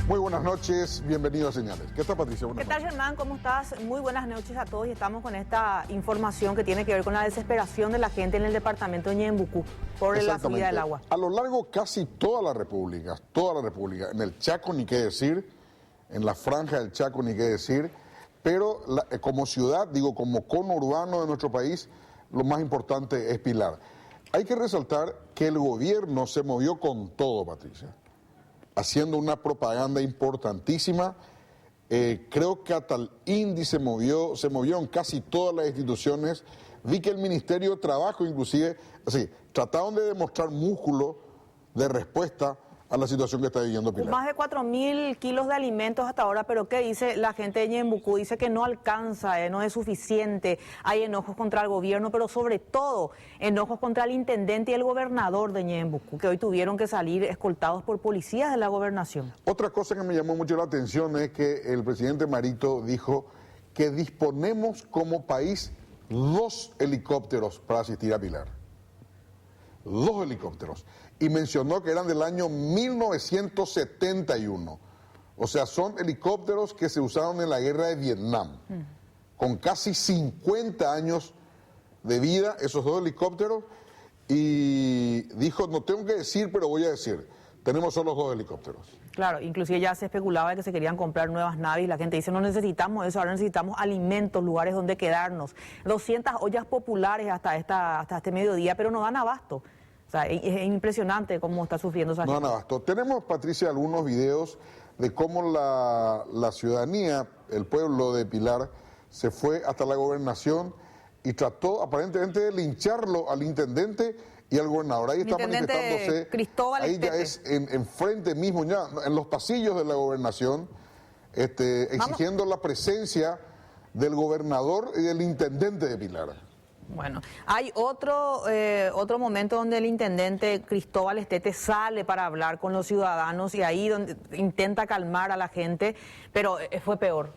Muy buenas noches, bienvenidos a Señales. ¿Qué tal, Patricia? ¿Qué tal, Germán? ¿Cómo estás? Muy buenas noches a todos y estamos con esta información que tiene que ver con la desesperación de la gente en el departamento de Ñembucú por la subida del agua. A lo largo casi toda la República, en el Chaco ni qué decir, en la franja del Chaco ni qué decir, pero como ciudad, como cono urbano de nuestro país, lo más importante es Pilar. Hay que resaltar que el gobierno se movió con todo, Patricia, haciendo una propaganda importantísima. Creo que hasta el INDI se movió en casi todas las instituciones. Vi que el Ministerio de Trabajo inclusive, trataron de demostrar músculo de respuesta a la situación que está viviendo Pilar. Más de 4.000 kilos de alimentos hasta ahora, pero ¿qué dice la gente de Ñembucú? Dice que no alcanza, no es suficiente, hay enojos contra el gobierno, pero sobre todo enojos contra el intendente y el gobernador de Ñembucú, que hoy tuvieron que salir escoltados por policías de la gobernación. Otra cosa que me llamó mucho la atención es que el presidente Marito dijo que disponemos como país 2 helicópteros para asistir a Pilar. 2 helicópteros. Y mencionó que eran del año 1971. O sea, son helicópteros que se usaron en la guerra de Vietnam. Con casi 50 años de vida, esos 2 helicópteros. Y dijo, no tengo que decir, pero voy a decir, tenemos solo 2 helicópteros. Claro, inclusive ya se especulaba de que se querían comprar nuevas naves y la gente dice, no necesitamos eso, ahora necesitamos alimentos, lugares donde quedarnos. 200 ollas populares hasta este mediodía, pero no dan abasto. O sea, es impresionante cómo está sufriendo esa gente. No dan abasto. Tenemos, Patricia, algunos videos de cómo la ciudadanía, el pueblo de Pilar, se fue hasta la gobernación y trató aparentemente de lincharlo al intendente y al gobernador. Ahí está manifestándose. Cristóbal ahí Estete. Ya es enfrente mismo, ya en los pasillos de la gobernación, exigiendo la presencia del gobernador y del intendente de Pilar. Bueno, hay otro momento donde el intendente Cristóbal Estete sale para hablar con los ciudadanos y ahí donde intenta calmar a la gente, pero fue peor,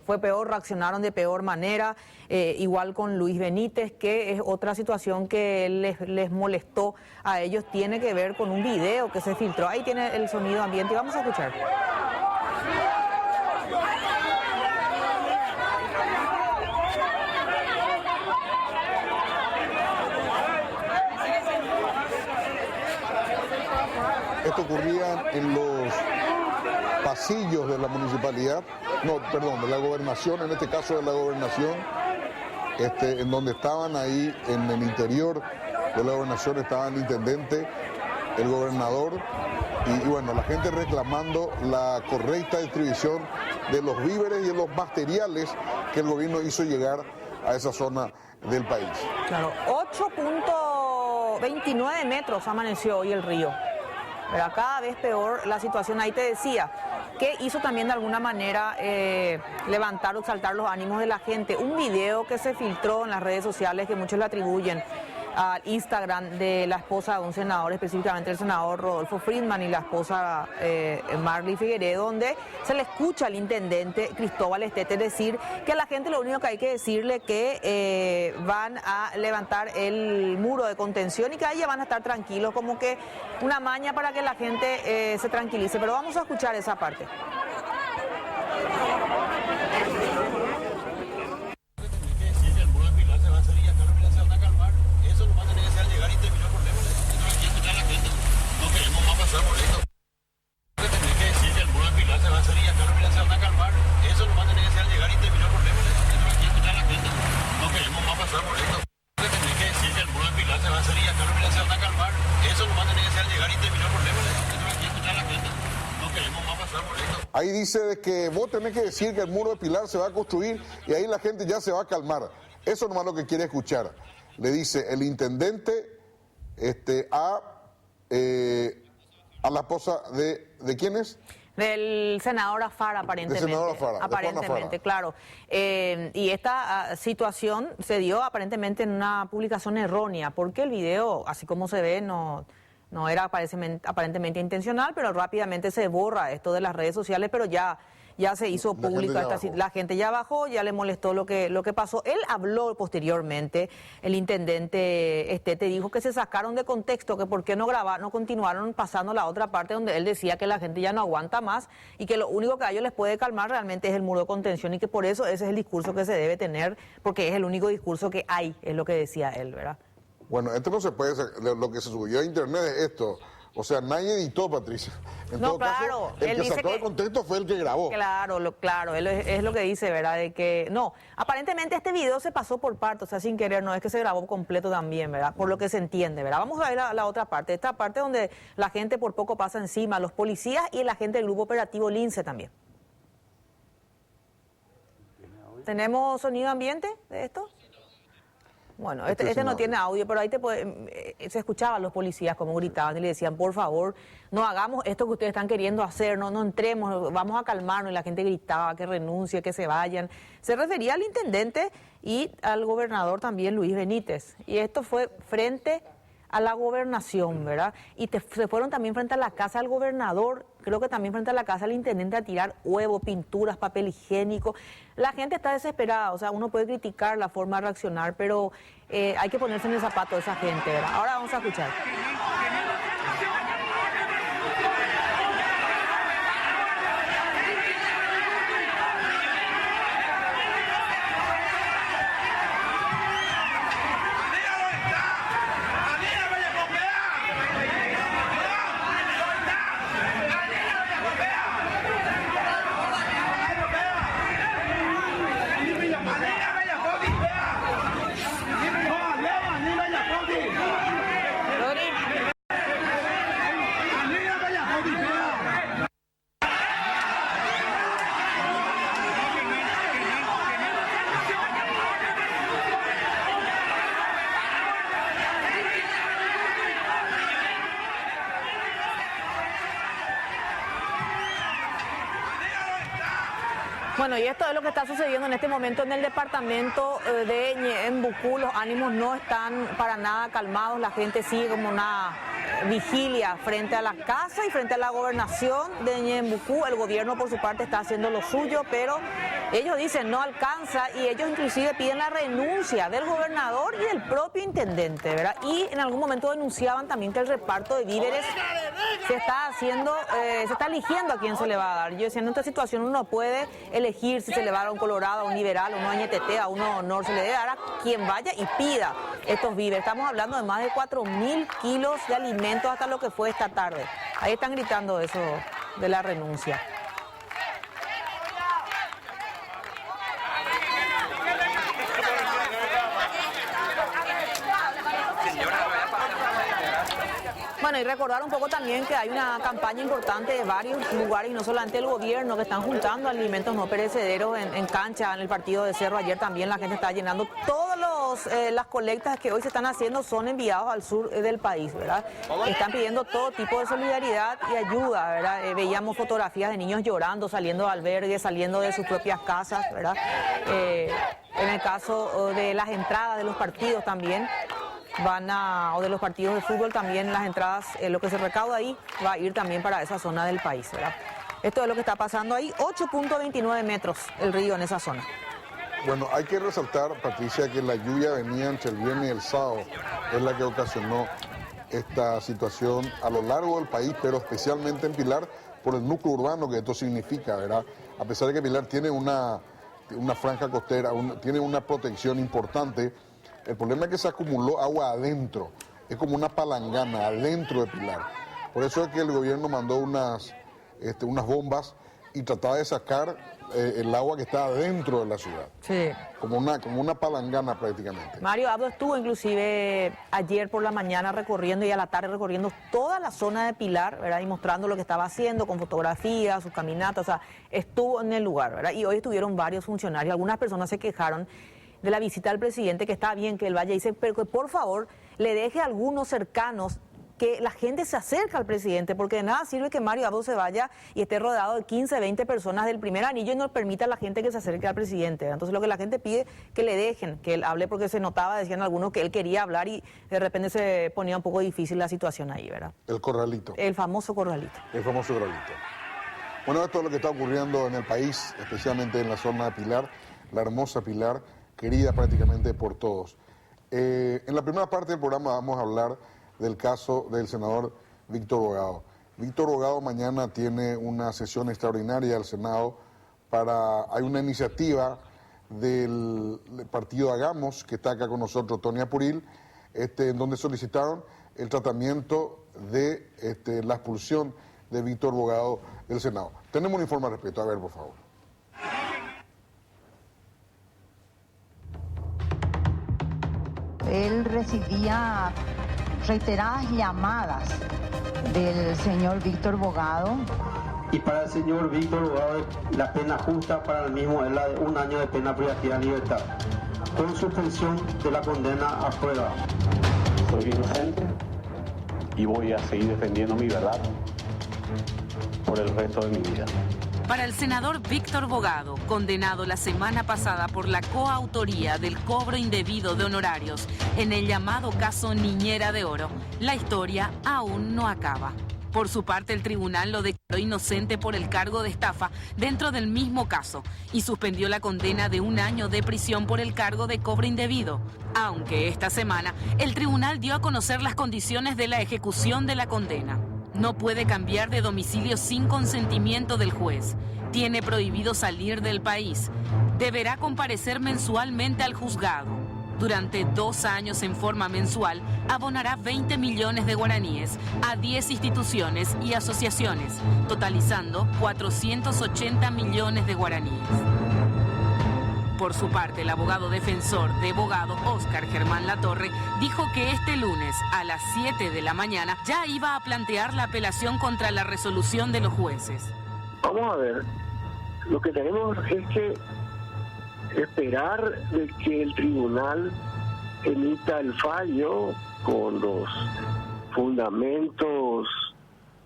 reaccionaron de peor manera, igual con Luis Benítez, que es otra situación que les molestó a ellos, tiene que ver con un video que se filtró, ahí tiene el sonido ambiente y vamos a escuchar. Esto ocurría en los pasillos de la municipalidad, de la gobernación, en este caso de la gobernación, en donde estaban ahí en el interior de la gobernación estaban el intendente, el gobernador y bueno, la gente reclamando la correcta distribución de los víveres y de los materiales que el gobierno hizo llegar a esa zona del país. Claro, 8.29 metros amaneció hoy el río. Pero cada vez peor la situación. Ahí te decía que hizo también de alguna manera levantar o exaltar los ánimos de la gente. Un video que se filtró en las redes sociales que muchos le atribuyen al Instagram de la esposa de un senador, específicamente el senador Rodolfo Friedman y la esposa Marley Figueredo, donde se le escucha al intendente Cristóbal Estete decir que a la gente lo único que hay que decirle que van a levantar el muro de contención y que ahí ya van a estar tranquilos, como que una maña para que la gente se tranquilice. Pero vamos a escuchar esa parte. Ahí dice de que vos tenés que decir que el muro de Pilar se va a construir y ahí la gente ya se va a calmar. Eso nomás lo que quiere escuchar. Le dice el intendente a la esposa ¿de quién es? Del senador Afar, aparentemente. Del senador Afar, aparentemente, Afar. claro. Y esta situación se dio aparentemente en una publicación errónea, porque el video, así como se ve, no era aparentemente intencional, pero rápidamente se borra esto de las redes sociales, pero ya ya se hizo pública la gente ya bajó, ya le molestó lo que pasó. Él habló posteriormente, el intendente Estete dijo que se sacaron de contexto, que por qué no continuaron pasando la otra parte donde él decía que la gente ya no aguanta más y que lo único que a ellos les puede calmar realmente es el muro de contención y que por eso ese es el discurso que se debe tener, porque es el único discurso que hay, es lo que decía él, ¿verdad? Bueno, esto no se puede, lo que se subió a internet es esto. O sea, nadie editó, Patricia. En todo caso, el que sacó de contexto fue el que grabó. Claro, él es lo que dice, ¿verdad? De que, no, aparentemente este video se pasó por partes, o sea, sin querer, no es que se grabó completo también, ¿verdad? Por lo que se entiende, ¿verdad? Vamos a ver la otra parte, esta parte donde la gente por poco pasa encima, los policías y la gente del grupo operativo Lince también. ¿Tenemos sonido ambiente de esto? Bueno, este no tiene audio, pero ahí se escuchaban los policías como gritaban y le decían, por favor, no hagamos esto que ustedes están queriendo hacer, no entremos, vamos a calmarnos. Y la gente gritaba que renuncie, que se vayan. Se refería al intendente y al gobernador también, Luis Benítez. Y esto fue frente a la gobernación, ¿verdad? Y se fueron también frente a la casa del gobernador, creo que también frente a la casa del intendente a tirar huevo, pinturas, papel higiénico. La gente está desesperada, o sea, uno puede criticar la forma de reaccionar, pero hay que ponerse en el zapato de esa gente, ¿verdad? Ahora vamos a escuchar. Bueno, y esto es lo que está sucediendo en este momento en el departamento de Ñembucú. Los ánimos no están para nada calmados, la gente sigue como una vigilia frente a la casa y frente a la gobernación de Ñembucú. El gobierno por su parte está haciendo lo suyo, pero ellos dicen no alcanza y ellos inclusive piden la renuncia del gobernador y del propio intendente, ¿verdad? Y en algún momento denunciaban también que el reparto de víveres se está haciendo, se está eligiendo a quién se le va a dar. Yo decía, en esta situación uno puede elegir si se le va a dar a un colorado, a un liberal, a un Ñeteté, a uno honor, se le debe dar a quien vaya y pida estos víveres. Estamos hablando de más de 4.000 kilos de alimentos hasta lo que fue esta tarde. Ahí están gritando eso de la renuncia. Bueno, y recordar un poco también que hay una campaña importante de varios lugares y no solamente el gobierno que están juntando alimentos no perecederos en cancha, en el partido de Cerro. Ayer también la gente está llenando. Todas las colectas que hoy se están haciendo son enviados al sur del país, ¿verdad? Están pidiendo todo tipo de solidaridad y ayuda, ¿verdad? Veíamos fotografías de niños llorando, saliendo de albergues, saliendo de sus propias casas, ¿verdad? En el caso de las entradas de los partidos también. O de los partidos de fútbol también las entradas, lo que se recauda ahí va a ir también para esa zona del país, ¿verdad? Esto es lo que está pasando ahí, 8.29 metros el río en esa zona. Bueno, hay que resaltar, Patricia, que la lluvia venía entre el viernes y el sábado, es la que ocasionó esta situación a lo largo del país, pero especialmente en Pilar, por el núcleo urbano que esto significa, ¿verdad? A pesar de que Pilar tiene una franja costera, tiene una protección importante. El problema es que se acumuló agua adentro, es como una palangana adentro de Pilar. Por eso es que el gobierno mandó unas bombas y trataba de sacar el agua que está adentro de la ciudad. Sí. Como una palangana prácticamente. Mario Abdo estuvo inclusive ayer por la mañana recorriendo y a la tarde recorriendo toda la zona de Pilar, ¿verdad? Y mostrando lo que estaba haciendo con fotografías, sus caminatas, o sea, estuvo en el lugar, ¿verdad? Y hoy estuvieron varios funcionarios, algunas personas se quejaron de la visita del presidente, que está bien que él vaya y dice, pero que por favor le deje a algunos cercanos que la gente se acerque al presidente, porque de nada sirve que Mario Abdo se vaya y esté rodeado de 15, 20 personas del primer anillo y no permita a la gente que se acerque al presidente. Entonces lo que la gente pide que le dejen, que él hable, porque se notaba, decían algunos, que él quería hablar y de repente se ponía un poco difícil la situación ahí, ¿verdad? El corralito. El famoso corralito. El famoso corralito. Bueno, esto es lo que está ocurriendo en el país, especialmente en la zona de Pilar, la hermosa Pilar, querida prácticamente por todos. En la primera parte del programa vamos a hablar del caso del senador Víctor Bogado. Víctor Bogado mañana tiene una sesión extraordinaria del Senado hay una iniciativa del partido Hagamos, que está acá con nosotros, Tony Apuril, en donde solicitaron el tratamiento de la expulsión de Víctor Bogado del Senado. Tenemos un informe al respecto. A ver, por favor. Él recibía reiteradas llamadas del señor Víctor Bogado. Y para el señor Víctor Bogado, la pena justa para el mismo es la de 1 año de pena privativa de libertad, con suspensión de la condena a prueba. Soy inocente y voy a seguir defendiendo mi verdad por el resto de mi vida. Para el senador Víctor Bogado, condenado la semana pasada por la coautoría del cobro indebido de honorarios en el llamado caso Niñera de Oro, la historia aún no acaba. Por su parte, el tribunal lo declaró inocente por el cargo de estafa dentro del mismo caso y suspendió la condena de 1 año de prisión por el cargo de cobro indebido, aunque esta semana el tribunal dio a conocer las condiciones de la ejecución de la condena. No puede cambiar de domicilio sin consentimiento del juez. Tiene prohibido salir del país. Deberá comparecer mensualmente al juzgado. Durante 2 años en forma mensual, abonará 20 millones de guaraníes a 10 instituciones y asociaciones, totalizando 480 millones de guaraníes. Por su parte, el abogado defensor de Bogado, Óscar Germán Latorre, dijo que este lunes a las 7 de la mañana ya iba a plantear la apelación contra la resolución de los jueces. Vamos a ver, lo que tenemos es que esperar de que el tribunal emita el fallo con los fundamentos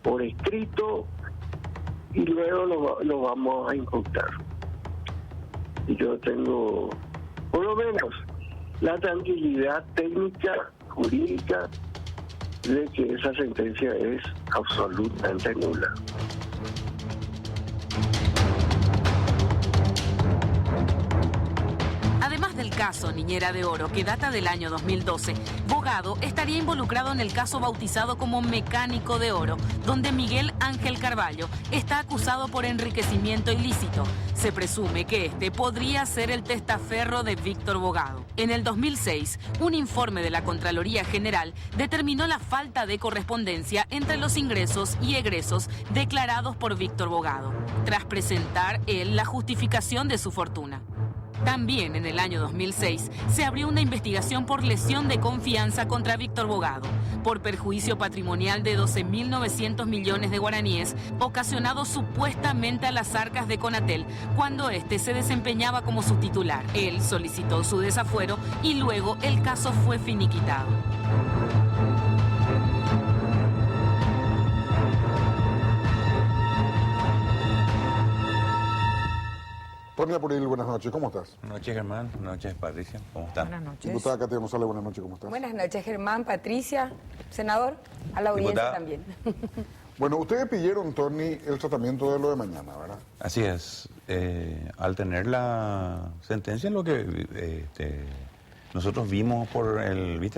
por escrito y luego lo vamos a imputar. Y yo tengo, por lo menos, la tranquilidad técnica, jurídica, de que esa sentencia es absolutamente nula. Del caso Niñera de Oro, que data del año 2012, Bogado estaría involucrado en el caso bautizado como Mecánico de Oro, donde Miguel Ángel Carballo está acusado por enriquecimiento ilícito. Se presume que este podría ser el testaferro de Víctor Bogado. En el 2006, un informe de la Contraloría General determinó la falta de correspondencia entre los ingresos y egresos declarados por Víctor Bogado, tras presentar él la justificación de su fortuna. También en el año 2006 se abrió una investigación por lesión de confianza contra Víctor Bogado, por perjuicio patrimonial de 12.900 millones de guaraníes, ocasionado supuestamente a las arcas de Conatel, cuando este se desempeñaba como su titular. Él solicitó su desafuero y luego el caso fue finiquitado. Tony Apuril, buenas noches, ¿cómo estás? Buenas noches, Germán. Buenas noches, Patricia. ¿Cómo están? Buenas noches. Diputada Katia González, buenas noches, ¿cómo estás? Buenas noches, Germán, Patricia, senador, a la audiencia Diputada. también. Bueno, ustedes pidieron, Tony, el tratamiento de lo de mañana, ¿verdad? Así es. Al tener la sentencia, lo que nosotros vimos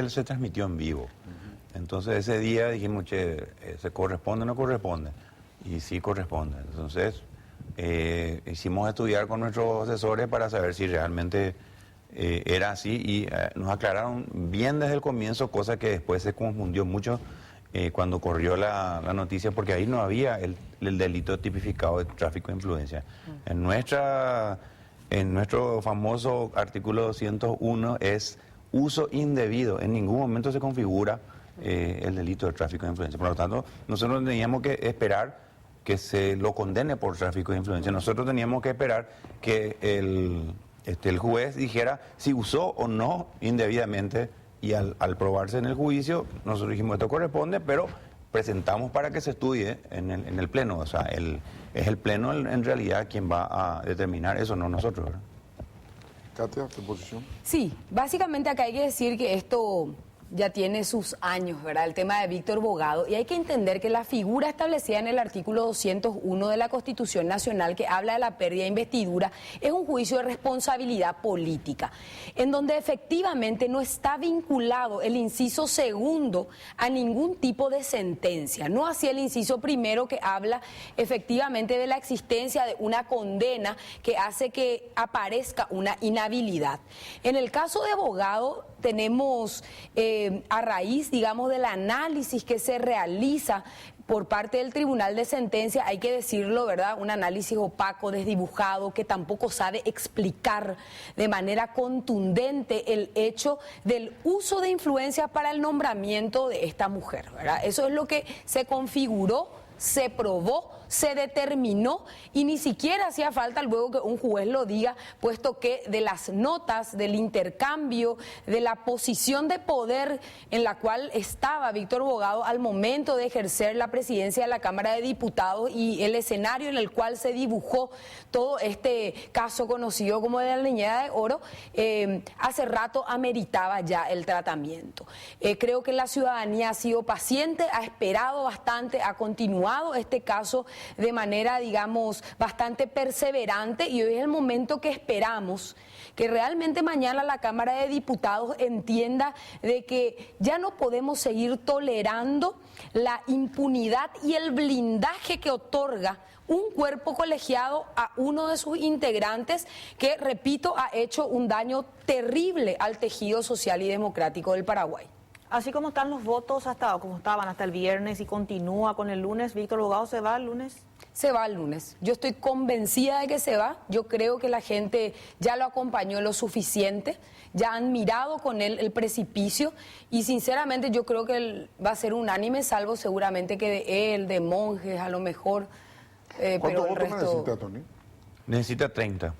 se transmitió en vivo. Entonces ese día dijimos, ¿se corresponde o no corresponde? Y sí corresponde. Entonces hicimos estudiar con nuestros asesores para saber si realmente era así y nos aclararon bien desde el comienzo, cosa que después se confundió mucho cuando corrió la noticia, porque ahí no había el delito tipificado de tráfico de influencia. En nuestro famoso artículo 201 es uso indebido, en ningún momento se configura el delito de tráfico de influencia. Por lo tanto, nosotros teníamos que esperar que se lo condene por tráfico de influencia. Nosotros teníamos que esperar que el juez dijera si usó o no indebidamente, y al probarse en el juicio, nosotros dijimos esto corresponde, pero presentamos para que se estudie en el Pleno. O sea, es el Pleno en realidad quien va a determinar eso, no nosotros, ¿verdad? Katia, ¿tu posición? Sí, básicamente acá hay que decir que esto ya tiene sus años, ¿verdad? El tema de Víctor Bogado. Y hay que entender que la figura establecida en el artículo 201 de la Constitución Nacional, que habla de la pérdida de investidura, es un juicio de responsabilidad política, en donde efectivamente no está vinculado el inciso segundo a ningún tipo de sentencia. No así el inciso primero, que habla efectivamente de la existencia de una condena que hace que aparezca una inhabilidad. En el caso de Bogado tenemos, a raíz, digamos, del análisis que se realiza por parte del Tribunal de Sentencia, hay que decirlo, ¿verdad? Un análisis opaco, desdibujado, que tampoco sabe explicar de manera contundente el hecho del uso de influencia para el nombramiento de esta mujer, ¿verdad? Eso es lo que se configuró, se probó, se determinó, y ni siquiera hacía falta luego que un juez lo diga, puesto que de las notas, del intercambio, de la posición de poder en la cual estaba Víctor Bogado al momento de ejercer la presidencia de la Cámara de Diputados y el escenario en el cual se dibujó todo este caso conocido como de la Niñera de Oro, hace rato ameritaba ya el tratamiento. Creo que la ciudadanía ha sido paciente, ha esperado bastante, ha continuado este caso de manera, digamos, bastante perseverante, y hoy es el momento que esperamos que realmente mañana la Cámara de Diputados entienda de que ya no podemos seguir tolerando la impunidad y el blindaje que otorga un cuerpo colegiado a uno de sus integrantes que, repito, ha hecho un daño terrible al tejido social y democrático del Paraguay. Así como están los votos, como estaban hasta el viernes y continúa con el lunes, ¿Víctor Bogado se va el lunes? Se va el lunes. Yo estoy convencida de que se va. Yo creo que la gente ya lo acompañó lo suficiente, ya han mirado con él el precipicio, y sinceramente yo creo que él va a ser unánime, salvo seguramente que de él, de Monjes, a lo mejor. ¿Cuántos votos necesita, Tony? Necesita 30.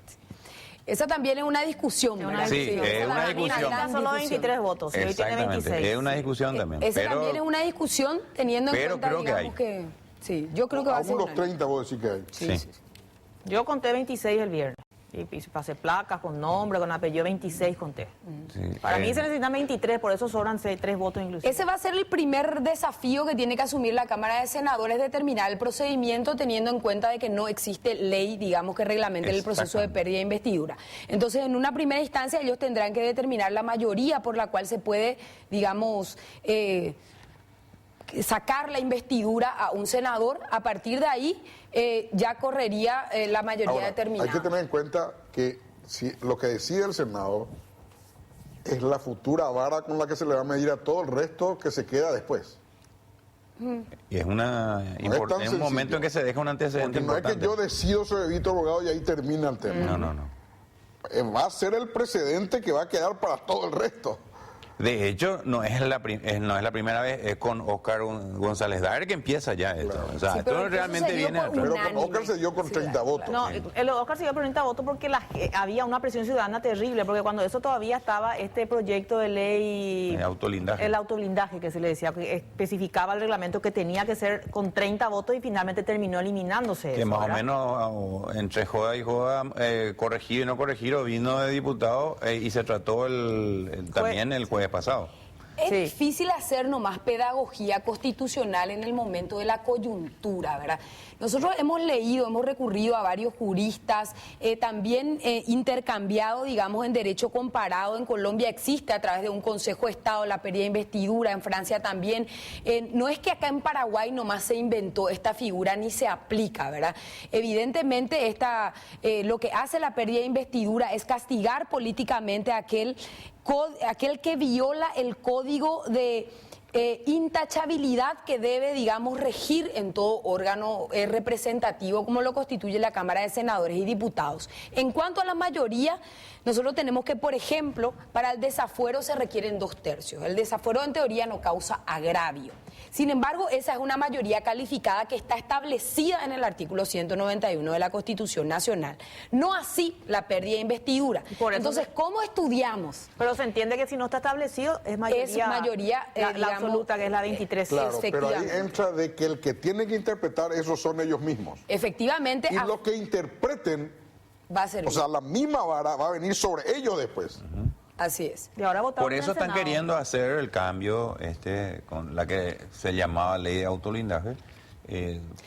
Esa también es una discusión. Sí, es una discusión. Solo 23 votos, y hoy tiene 26. Es una discusión también. Esa también es una discusión, teniendo en cuenta, creo digamos, que sí, yo creo que va a ser unos 30 vos decís que hay. Sí. Yo conté 26 el viernes. Y pasé placas con nombre, con apellido, 26 conté. Sí. Para mí se necesitan 23, por eso sobran 3 votos inclusive. Ese va a ser el primer desafío que tiene que asumir la Cámara de Senadores, determinar el procedimiento teniendo en cuenta de que no existe ley, digamos, que reglamente el proceso de pérdida de investidura. Entonces, en una primera instancia, ellos tendrán que determinar la mayoría por la cual se puede, digamos, sacar la investidura a un senador. A partir de ahí ya correría la mayoría determinada. Hay que tener en cuenta que si lo que decide el Senado es la futura vara con la que se le va a medir a todo el resto que se queda después. Y es un momento en que se deja un antecedente importante. No es que yo decido sobre Víctor Bogado y ahí termina el tema. No. Va a ser el precedente que va a quedar para todo el resto. De hecho, no es la primera vez, es con Óscar González Daer que empieza ya esto. Claro. O sea, sí, esto realmente viene atrás. Pero con Óscar se dio con 30 votos. No, el Óscar se dio con 30 votos porque había una presión ciudadana terrible, porque cuando eso todavía estaba este proyecto de ley... El autoblindaje que se le decía, que especificaba el reglamento que tenía que ser con 30 votos y finalmente terminó eliminándose. Que eso, más ¿verdad? o menos entre joda y joda, corregido y no corregido, vino de diputado y se trató también el jueves pasado. Es difícil hacer nomás pedagogía constitucional en el momento de la coyuntura, ¿verdad? Nosotros hemos leído, hemos recurrido a varios juristas, también intercambiado, digamos, en derecho comparado. En Colombia existe a través de un Consejo de Estado la pérdida de investidura, en Francia también. No es que acá en Paraguay nomás se inventó esta figura ni se aplica, ¿verdad? Evidentemente lo que hace la pérdida de investidura es castigar políticamente a aquel que viola el código de intachabilidad que debe, digamos, regir en todo órgano representativo como lo constituye la Cámara de Senadores y Diputados. En cuanto a la mayoría, nosotros tenemos que, por ejemplo, para el desafuero se requieren 2/3. El desafuero en teoría no causa agravio. Sin embargo, esa es una mayoría calificada que está establecida en el artículo 191 de la Constitución Nacional. No así la pérdida de investidura. Entonces, ¿cómo estudiamos? Pero se entiende que si no está establecido es mayoría, la absoluta, que es la 23. Claro, pero ahí entra de que el que tiene que interpretar eso son ellos mismos. Efectivamente. Y lo que interpreten, va a ser la misma vara va a venir sobre ellos después. Así es. Y ahora votaron Por eso en el están Senado. queriendo hacer el cambio con la que se llamaba ley de autoblindaje,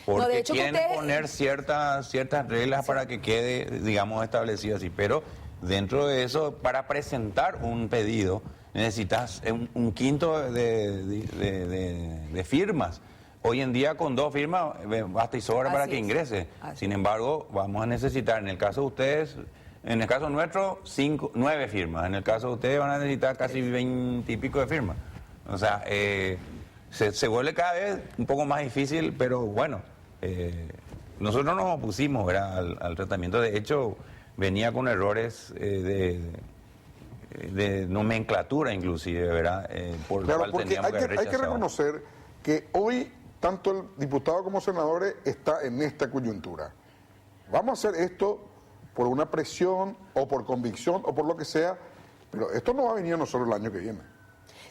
porque No, de hecho, quieren ustedes- poner ciertas reglas para que quede, digamos, establecido así. Pero dentro de eso, para presentar un pedido, necesitas un quinto de firmas. Hoy en día con 2 firmas basta y sobra para Así que es. ingrese. Así Sin embargo, vamos a necesitar, en el caso de ustedes, en el caso nuestro, 9 firmas. En el caso de ustedes van a necesitar casi 20 y pico de firmas. O sea, se vuelve cada vez un poco más difícil, pero bueno, nosotros nos opusimos, ¿verdad?, al tratamiento. De hecho, venía con errores de nomenclatura inclusive, ¿verdad? Por lo Claro, cual porque teníamos hay que rechazar. reconocer que hoy tanto el diputado como senadores está en esta coyuntura. Vamos a hacer esto por una presión o por convicción o por lo que sea, pero esto no va a venir a nosotros el año que viene.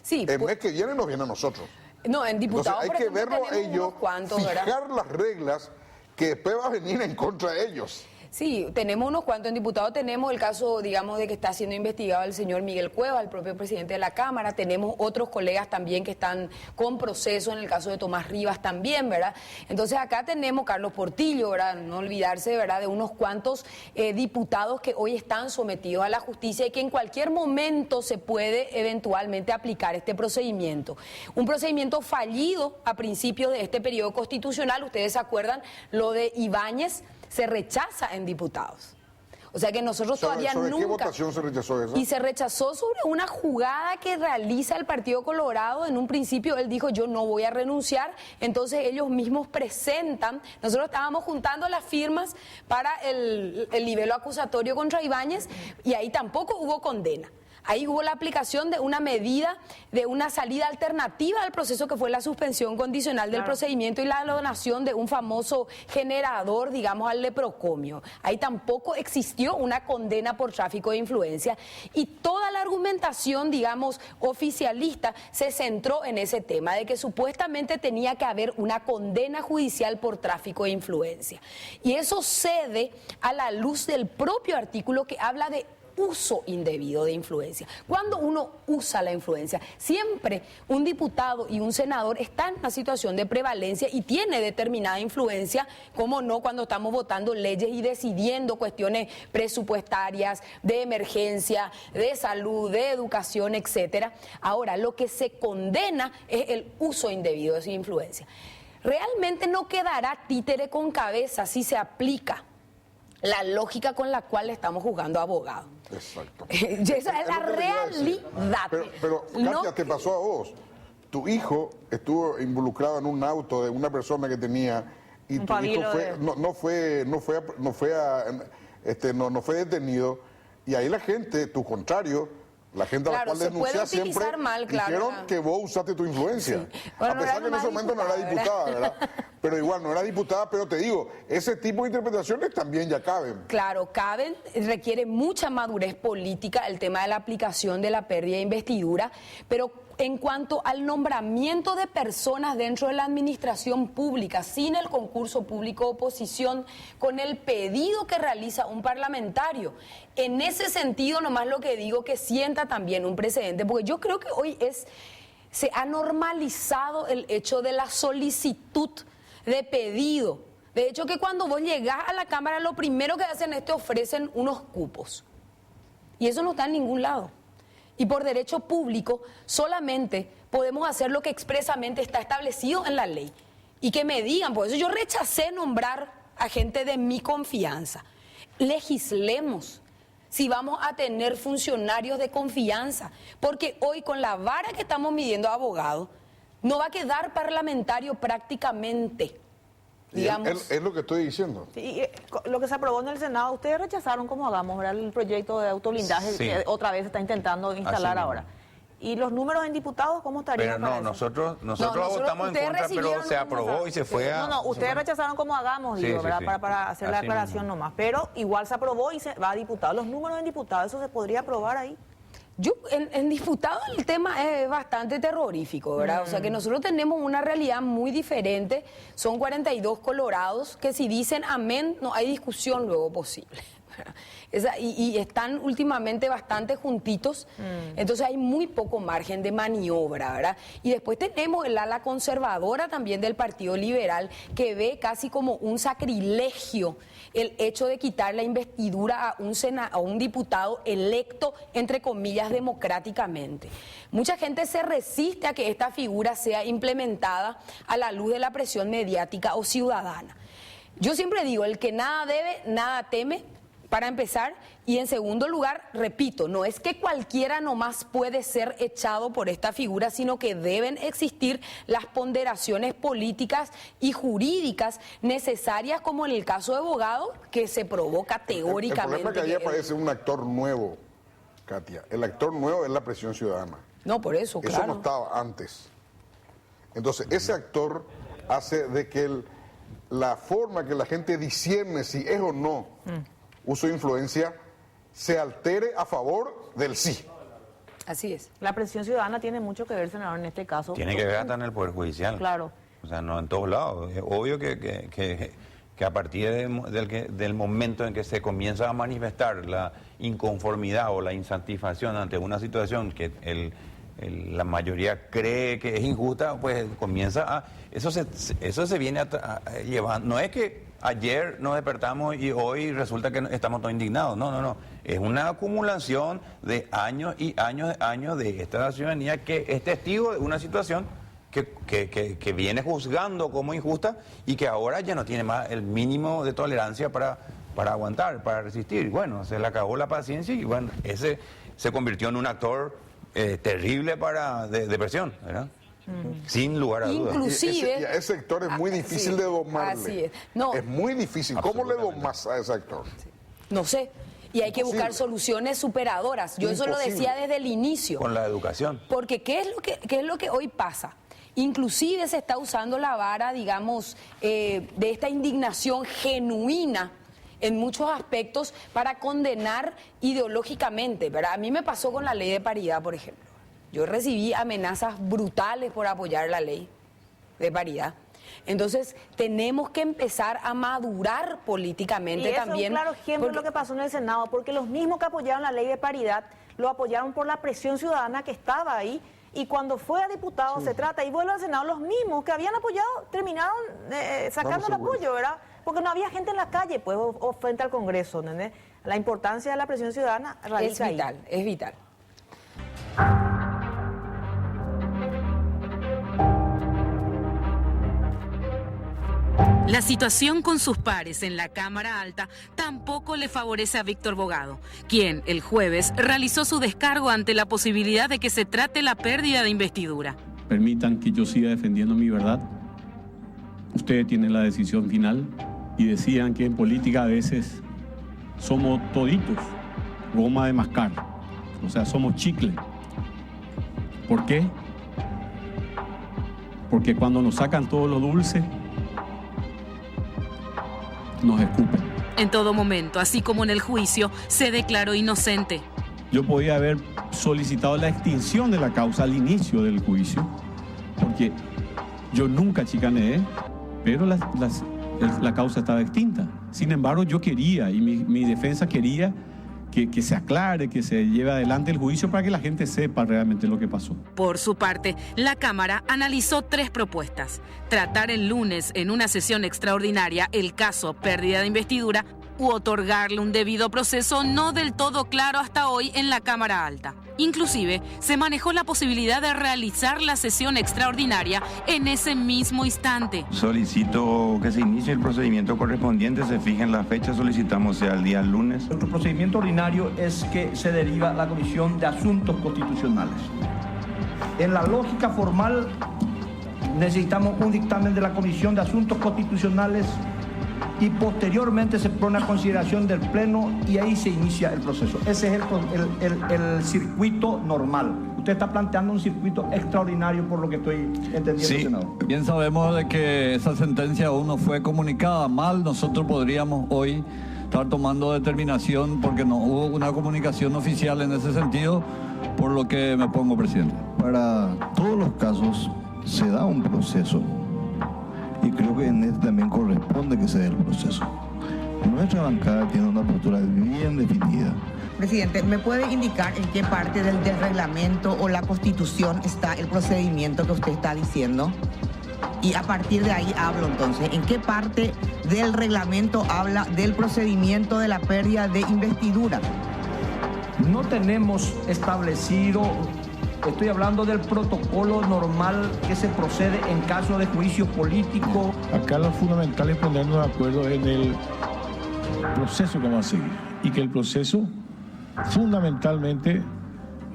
Sí, El mes que viene nos viene a nosotros. no, en Entonces diputados, hay por que ejemplo, verlo tenemos ellos, unos cuantos, ¿verdad? fijar las reglas que después va a venir en contra de ellos. Sí, tenemos unos cuantos en diputados. Tenemos el caso, digamos, de que está siendo investigado el señor Miguel Cuevas, el propio presidente de la Cámara. Tenemos otros colegas también que están con proceso, en el caso de Tomás Rivas también, ¿verdad? Entonces acá tenemos Carlos Portillo, ¿verdad? No olvidarse, ¿verdad?, de unos cuantos diputados que hoy están sometidos a la justicia y que en cualquier momento se puede eventualmente aplicar este procedimiento. Un procedimiento fallido a principios de este periodo constitucional. Ustedes se acuerdan lo de Ibáñez, se rechaza en diputados. O sea que nosotros todavía ¿Sobre nunca... qué votación se rechazó eso? Y se rechazó sobre una jugada que realiza el Partido Colorado. En un principio él dijo, yo no voy a renunciar, entonces ellos mismos presentan, nosotros estábamos juntando las firmas para el libelo acusatorio contra Ibáñez y ahí tampoco hubo condena. Ahí hubo la aplicación de una medida, de una salida alternativa al proceso que fue la suspensión condicional del procedimiento y la donación de un famoso generador, digamos, al leprocomio. Ahí tampoco existió una condena por tráfico de influencia y toda la argumentación, digamos, oficialista se centró en ese tema, de que supuestamente tenía que haber una condena judicial por tráfico de influencia. Y eso cede a la luz del propio artículo que habla de uso indebido de influencia. Cuando uno usa la influencia, siempre un diputado y un senador están en una situación de prevalencia y tiene determinada influencia, como no cuando estamos votando leyes y decidiendo cuestiones presupuestarias, de emergencia, de salud, de educación, etcétera. Ahora, lo que se condena es el uso indebido de esa influencia. Realmente no quedará títere con cabeza si se aplica la lógica con la cual estamos juzgando a abogados. Exacto. Esa es la lo que quería decir. realidad. Pero Katia, No te pasó a vos. Tu hijo estuvo involucrado en un auto de una persona que tenía y Un tu hijo pabilo no fue detenido y ahí la gente, tu contrario, la gente a la Claro, cual se puede denuncia utilizar siempre mal, claro, dijeron ¿verdad? que vos usaste tu influencia. Sí. Bueno, a no pesar era que en ese nomás momento no era diputada, diputada, ¿verdad? Pero igual no era diputada, pero te digo, ese tipo de interpretaciones también ya caben. Claro, caben, requiere mucha madurez política el tema de la aplicación de la pérdida de investidura, pero en cuanto al nombramiento de personas dentro de la administración pública, sin el concurso público de oposición, con el pedido que realiza un parlamentario, en ese sentido nomás lo que digo que sienta también un precedente, porque yo creo que hoy se ha normalizado el hecho de la solicitud de pedido. De hecho, que cuando vos llegás a la Cámara, lo primero que hacen es te ofrecen unos cupos. Y eso no está en ningún lado. Y por derecho público solamente podemos hacer lo que expresamente está establecido en la ley. Y que me digan, por eso yo rechacé nombrar a gente de mi confianza. Legislemos si vamos a tener funcionarios de confianza. Porque hoy con la vara que estamos midiendo a abogados, no va a quedar parlamentario prácticamente. Digamos. Es lo que estoy diciendo. Sí, lo que se aprobó en el Senado, ustedes rechazaron como hagamos, ¿verdad?, el proyecto de autoblindaje Sí. que otra vez se está intentando instalar Así ahora. mismo. ¿Y los números en diputados cómo estarían? Pero no, para eso? nosotros nosotros- votamos en ustedes contra, pero recibieron se un aprobó mensaje. y se fue a... No, ustedes rechazaron como hagamos, Sí, digo, sí, ¿verdad? sí. Para hacer la Así aclaración mismo. nomás. Pero igual se aprobó y se va a diputados. Los números en diputados, ¿eso se podría aprobar ahí? Yo, en diputados el tema es bastante terrorífico, ¿verdad? O sea que nosotros tenemos una realidad muy diferente. Son 42 colorados que si dicen amén, no hay discusión luego posible. Y están últimamente bastante juntitos, entonces hay muy poco margen de maniobra, ¿verdad? Y después tenemos el ala conservadora también del Partido Liberal, que ve casi como un sacrilegio el hecho de quitar la investidura a un diputado electo, entre comillas, democráticamente. Mucha gente se resiste a que esta figura sea implementada a la luz de la presión mediática o ciudadana. Yo siempre digo, el que nada debe, nada teme, para empezar, y en segundo lugar, repito, no es que cualquiera nomás puede ser echado por esta figura, sino que deben existir las ponderaciones políticas y jurídicas necesarias, como en el caso de Bogado, que se probó categóricamente. El problema es que ahí aparece un actor nuevo, Katia. El actor nuevo es la presión ciudadana. No, por eso, claro. Eso no estaba antes. Entonces, ese actor hace de que la forma que la gente discierne si es o no uso de influencia se altere a favor del sí. Así es. La presión ciudadana tiene mucho que ver, senador, en este caso. Tiene que ver hasta en el Poder Judicial. Claro. O sea, no en todos lados. Es obvio que a partir del momento en que se comienza a manifestar la inconformidad o la insatisfacción ante una situación que la mayoría cree que es injusta, pues comienza a... Eso se viene llevando. No es que ayer nos despertamos y hoy resulta que estamos todos indignados. No. Es una acumulación de años y años de esta ciudadanía que es testigo de una situación que viene juzgando como injusta y que ahora ya no tiene más el mínimo de tolerancia para aguantar, para resistir. Bueno, se le acabó la paciencia y bueno, ese se convirtió en un actor terrible de presión, ¿verdad? Sin lugar a dudas. Inclusive... Y ese sector es muy difícil de domarle. Así es. No, es muy difícil. ¿Cómo le domas a ese actor? No sé. Y hay que buscar soluciones superadoras. Yo eso lo decía desde el inicio. Con la educación. Porque ¿qué es lo que hoy pasa? Inclusive se está usando la vara, digamos, de esta indignación genuina en muchos aspectos para condenar ideológicamente, ¿verdad? A mí me pasó con la ley de paridad, por ejemplo. Yo recibí amenazas brutales por apoyar la ley de paridad. Entonces, tenemos que empezar a madurar políticamente también. Y es un claro ejemplo de lo que pasó en el Senado, porque los mismos que apoyaron la ley de paridad lo apoyaron por la presión ciudadana que estaba ahí, y cuando fue a diputado se trata y vuelve al Senado, los mismos que habían apoyado terminaron sacando el apoyo, ¿verdad? Porque no había gente en la calle, pues, o frente al Congreso, ¿entendés? La importancia de la presión ciudadana radica ahí. Es vital. La situación con sus pares en la Cámara Alta tampoco le favorece a Víctor Bogado, quien el jueves realizó su descargo ante la posibilidad de que se trate la pérdida de investidura. Permitan que yo siga defendiendo mi verdad. Ustedes tienen la decisión final y decían que en política a veces somos toditos, goma de mascar, o sea, somos chicle. ¿Por qué? Porque cuando nos sacan todo lo dulce, nos escupen. En todo momento, así como en el juicio, se declaró inocente. Yo podía haber solicitado la extinción de la causa al inicio del juicio, porque yo nunca chicaneé, pero la causa estaba extinta. Sin embargo, yo quería, y mi defensa quería que se aclare, que se lleve adelante el juicio para que la gente sepa realmente lo que pasó. Por su parte, la Cámara analizó 3 propuestas. Tratar el lunes en una sesión extraordinaria el caso pérdida de investidura u otorgarle un debido proceso no del todo claro hasta hoy en la Cámara Alta. Inclusive, se manejó la posibilidad de realizar la sesión extraordinaria en ese mismo instante. Solicito que se inicie el procedimiento correspondiente, se fijen la fecha, solicitamos sea el día lunes. Nuestro procedimiento ordinario es que se deriva a la Comisión de Asuntos Constitucionales. En la lógica formal, necesitamos un dictamen de la Comisión de Asuntos Constitucionales y posteriormente se pone a consideración del Pleno y ahí se inicia el proceso. Ese es el circuito normal. Usted está planteando un circuito extraordinario por lo que estoy entendiendo, sí, senador. Bien sabemos de que esa sentencia aún no fue comunicada mal. Nosotros podríamos hoy estar tomando determinación porque no hubo una comunicación oficial en ese sentido, por lo que me pongo presidente. Para todos los casos se da un proceso. Y creo que en este también corresponde que se dé el proceso. nuestra bancada tiene una postura bien definida. Presidente, ¿me puede indicar en qué parte del reglamento o la Constitución está el procedimiento que usted está diciendo? Y a partir de ahí hablo entonces. ¿En qué parte del reglamento habla del procedimiento de la pérdida de investidura? No tenemos establecido, estoy hablando del protocolo normal que se procede en caso de juicio político. Acá lo fundamental es ponernos de acuerdo en el proceso que vamos a seguir y que el proceso fundamentalmente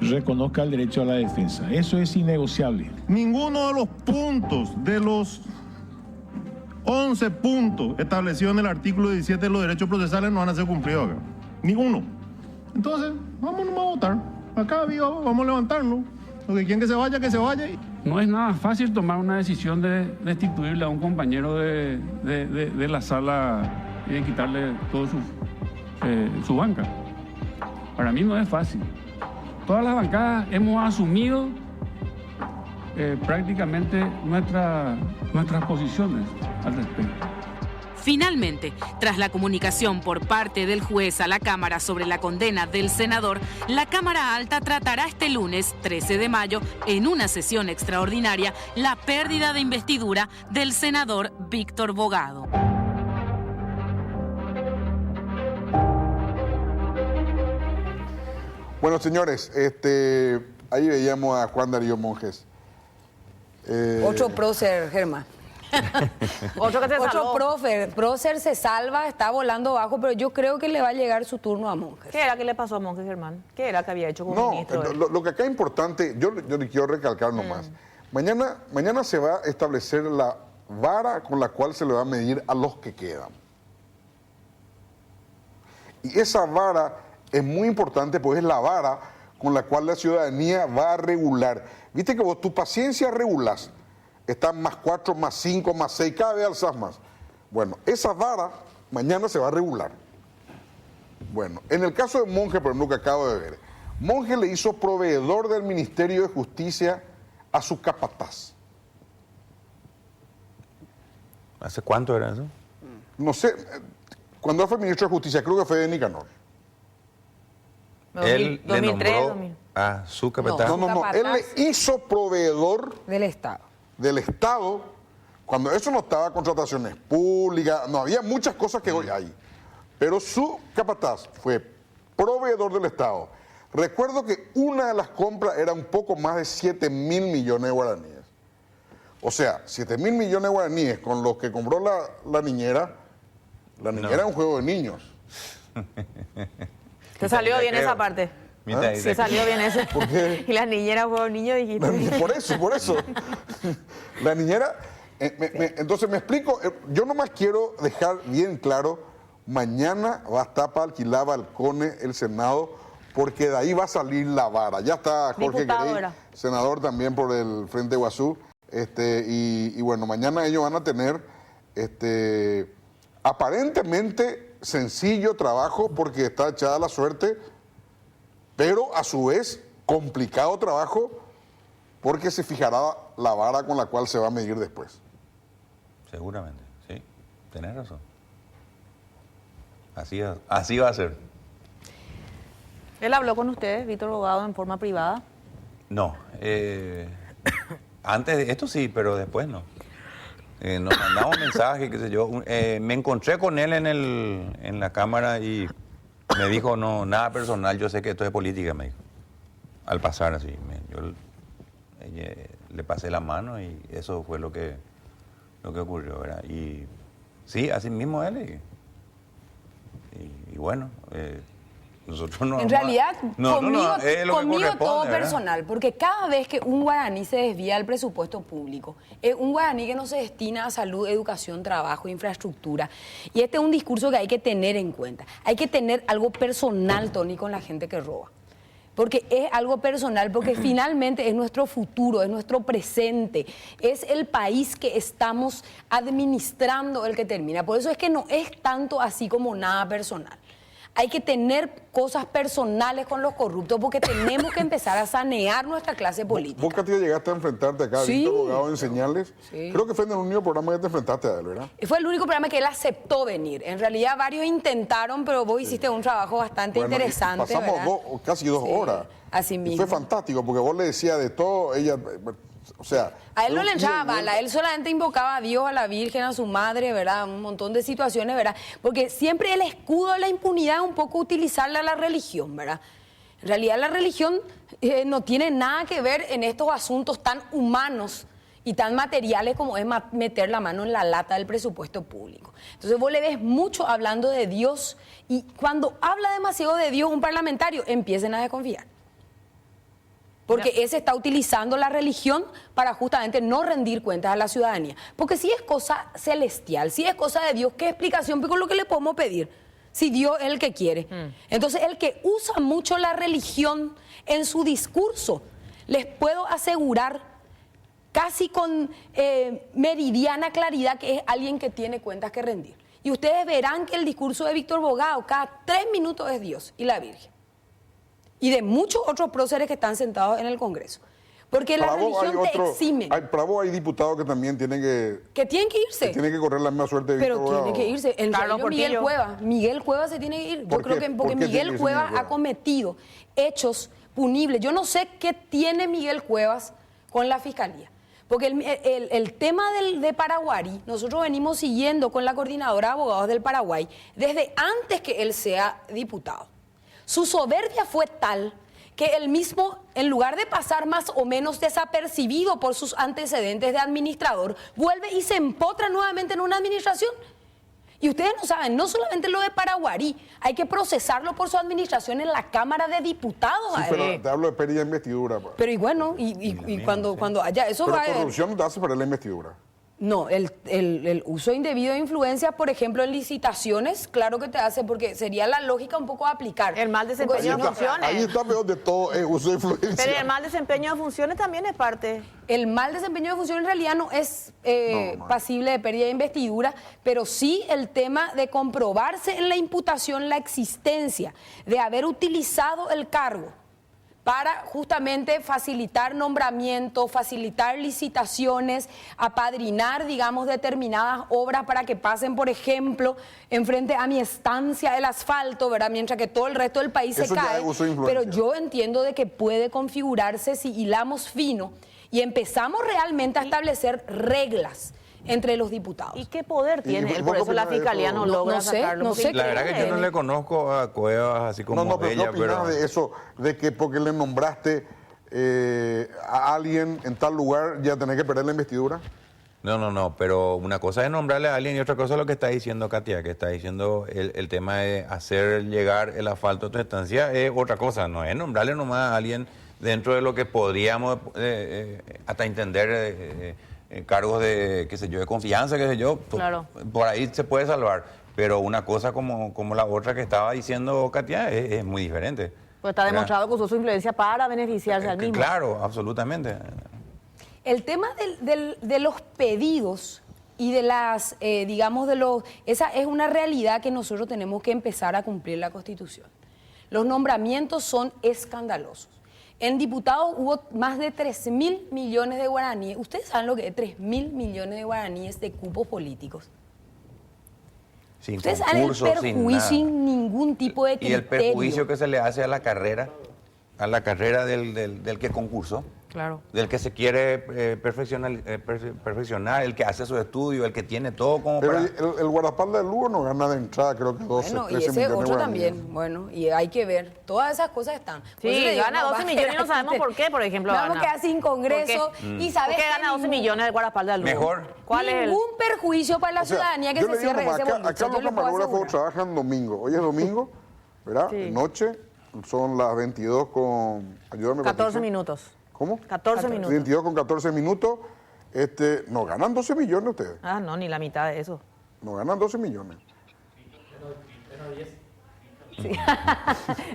reconozca el derecho a la defensa. Eso es innegociable. Ninguno de los puntos, de los 11 puntos establecidos en el artículo 17 de los derechos procesales no van a ser cumplidos acá. Ninguno. Entonces, vamos a votar. Acá vivo, vamos a levantarnos. Lo que quieren que se vaya, que se vaya. No es nada fácil tomar una decisión de destituirle a un compañero de la sala y de quitarle todo su banca. Para mí no es fácil. Todas las bancadas hemos asumido prácticamente nuestras posiciones al respecto. Finalmente, tras la comunicación por parte del juez a la Cámara sobre la condena del senador, la Cámara Alta tratará este lunes 13 de mayo, en una sesión extraordinaria, la pérdida de investidura del senador Víctor Bogado. Bueno, señores, ahí veíamos a Juan Darío Monjes. Otro prócer, Germán. Otro que se salvó. Prócer se salva, está volando bajo, pero yo creo que le va a llegar su turno a Monjes. ¿Qué era que le pasó a Monjes, Germán? ¿Qué era que había hecho como ministro? Lo que acá es importante, yo le quiero recalcar nomás. Mañana se va a establecer la vara con la cual se le va a medir a los que quedan. Y esa vara es muy importante porque es la vara con la cual la ciudadanía va a regular. Viste que vos tu paciencia regulás. Están más 4, más 5, más 6, cada vez alzás más. Bueno, esa vara mañana se va a regular. Bueno, en el caso de Monjes, por ejemplo, que acabo de ver, Monjes le hizo proveedor del Ministerio de Justicia a su capataz. ¿Hace cuánto era eso? No sé, cuando él fue ministro de Justicia, creo que fue de Nicanor. Él le nombró a su capataz. No, él le hizo proveedor del Estado, cuando eso no estaba contrataciones públicas, no había muchas cosas que hoy hay, pero su capataz fue proveedor del Estado. Recuerdo que una de las compras era un poco más de 7.000 millones de guaraníes. O sea, 7.000 millones de guaraníes con los que compró la niñera es un juego de niños. ¿Te salió bien esa parte? Sí, salió bien eso. ¿Por qué? Y la niñera fue un niño, dijiste. Por eso. La niñera, entonces me explico, yo nomás quiero dejar bien claro, mañana va a estar para alquilar balcones el Senado, porque de ahí va a salir la vara. Ya está Jorge Querey, senador también por el Frente Guazú, y bueno, mañana ellos van a tener aparentemente sencillo trabajo, porque está echada la suerte, pero a su vez complicado trabajo porque se fijará la vara con la cual se va a medir después. Seguramente, sí, tenés razón. Así va a ser. ¿Él habló con ustedes, Víctor Bogado, en forma privada? No, antes de esto sí, pero después no. Nos mandamos mensajes, qué sé yo. Me encontré con él en la cámara y me dijo, no, nada personal, yo sé que esto es política, me dijo. Al pasar así, yo le pasé la mano y eso fue lo que ocurrió, ¿verdad? Y sí, así mismo él. Y bueno, nosotros no... En realidad, conmigo todo ¿verdad? Personal, porque cada vez que un guaraní se desvía del presupuesto público, es un guaraní que no se destina a salud, educación, trabajo, infraestructura. Y este es un discurso que hay que tener en cuenta. Hay que tener algo personal, Tony, con la gente que roba. Porque es algo personal, porque finalmente es nuestro futuro, es nuestro presente, es el país que estamos administrando el que termina. Por eso es que no es tanto así como nada personal. hay que tener cosas personales con los corruptos porque tenemos que empezar a sanear nuestra clase política. ¿Vos, Katia, llegaste a enfrentarte acá a Sí. Víctor Bogado en Señales? Sí. Creo que fue en el único programa que te enfrentaste a él, ¿verdad? Fue el único programa que él aceptó venir. En realidad varios intentaron, pero vos hiciste un trabajo bastante Bueno, y interesante, pasamos ¿verdad? casi 2 horas. Así Y mismo. fue fantástico porque vos le decías de todo, ella, o sea... A él no un le entraba nivel- bala, él solamente invocaba a Dios, a la Virgen, a su madre, ¿verdad? Un montón de situaciones, ¿verdad? Porque siempre el escudo de la impunidad es un poco utilizarle a la religión, ¿verdad? En realidad la religión no tiene nada que ver en estos asuntos tan humanos y tan materiales como es meter la mano en la lata del presupuesto público. Entonces vos le ves mucho hablando de Dios y cuando habla demasiado de Dios un parlamentario, empiecen a desconfiar. Porque ese está utilizando la religión para justamente no rendir cuentas a la ciudadanía. Porque si es cosa celestial, si es cosa de Dios, ¿qué explicación con lo que le podemos pedir? Si Dios es el que quiere. Entonces, el que usa mucho la religión en su discurso, les puedo asegurar casi con meridiana claridad que es alguien que tiene cuentas que rendir. Y ustedes verán que el discurso de Víctor Bogado cada 3 minutos es Dios y la Virgen. Y de muchos otros próceres que están sentados en el Congreso. Porque la religión te exime. Para vos hay diputados que también tienen que tienen que irse. que tienen que correr la misma suerte de Víctor Pero Bogado. tiene que irse. En Carlos realidad, Portillo. Miguel Cuevas se tiene que ir. Yo ¿Por creo qué? que ¿Por porque qué tiene que Miguel irse Cuevas Miguel ha cometido hechos punibles. Yo no sé qué tiene Miguel Cuevas con la Fiscalía. Porque el tema de Paraguarí, nosotros venimos siguiendo con la Coordinadora de Abogados del Paraguay desde antes que él sea diputado. Su soberbia fue tal que él mismo, en lugar de pasar más o menos desapercibido por sus antecedentes de administrador, vuelve y se empotra nuevamente en una administración. Y ustedes no saben, no solamente lo de Paraguarí, hay que procesarlo por su administración en la Cámara de Diputados. Sí, pero te hablo de pérdida de investidura. Pa. Pero y bueno, y cuando haya eso Pero va a... corrupción no te hace perder la investidura. No, el uso indebido de influencia, por ejemplo, en licitaciones, claro que te hace, porque sería la lógica un poco aplicar. El mal desempeño de funciones. Ahí está peor de todo, es uso de influencia. Pero el mal desempeño de funciones también es parte. El mal desempeño de funciones en realidad no es pasible de pérdida de investidura, pero sí el tema de comprobarse en la imputación la existencia de haber utilizado el cargo para justamente facilitar nombramientos, facilitar licitaciones, apadrinar, digamos, determinadas obras para que pasen, por ejemplo, enfrente a mi estancia el asfalto, ¿verdad? Mientras que todo el resto del país Eso se ya cae. es uso de influencia. Pero yo entiendo de que puede configurarse si hilamos fino y empezamos realmente a establecer reglas entre los diputados. ¿Y qué poder tiene ¿Y él? vos Por qué eso la opinás de Fiscalía eso? no logra sacarlo. no sé La verdad que yo no le conozco a Cuevas así como No, pero ¿qué ella, opinas pero... de eso? De que porque le nombraste a alguien en tal lugar ya tenés que perder la investidura. No, pero una cosa es nombrarle a alguien y otra cosa es lo que está diciendo Katia, que está diciendo el tema de hacer llegar el asfalto a tu estancia es otra cosa, no es nombrarle nomás a alguien dentro de lo que podríamos hasta entender cargos de, qué sé yo, de confianza, qué sé yo, Claro. por ahí se puede salvar, pero una cosa como la otra que estaba diciendo Katia es muy diferente. Pues está ¿verdad? demostrado que usó su influencia para beneficiarse al mismo. Claro, absolutamente. El tema de los pedidos y de las, digamos, esa es una realidad que nosotros tenemos que empezar a cumplir la Constitución. Los nombramientos son escandalosos. En diputados hubo más de 3.000 millones de guaraníes. ¿Ustedes saben lo que es 3.000 millones de guaraníes de cupos políticos? Sin Ustedes saben el concurso, sin perjuicio nada. sin ningún tipo de Y criterio. el perjuicio que se le hace a la carrera del que concursó, Claro. del que se quiere perfeccionar, el que hace sus estudios, el que tiene todo como Pero para... el guardaespaldas de Lugo no gana de entrada, creo que 12, Bueno, y 13 ese millones de otro guaraníes. también, bueno, y hay que ver, todas esas cosas están. Por Sí, eso te digo, gana no, 12 va a millones y no quedar sabemos por qué, por ejemplo. Vamos a gana. quedar sin Congreso ¿Por qué? y sabes ¿Por qué gana 12 millones de guardaespaldas del Lugo? Mejor. ¿Cuál es el...? ningún perjuicio para la O sea, ciudadanía que yo se le digo cierre nomás, ese acá boliche, los yo le puedo camarógrafos asegurar. trabajan domingo. Hoy es domingo, ¿verdad? Sí. Noche, son las 22 con... Ayúdame, 14 Patricia. minutos. ¿Cómo? 14 minutos. 22 con 14 minutos. No ganan 12 millones ustedes. Ah, no, ni la mitad de eso. No ganan 12 millones.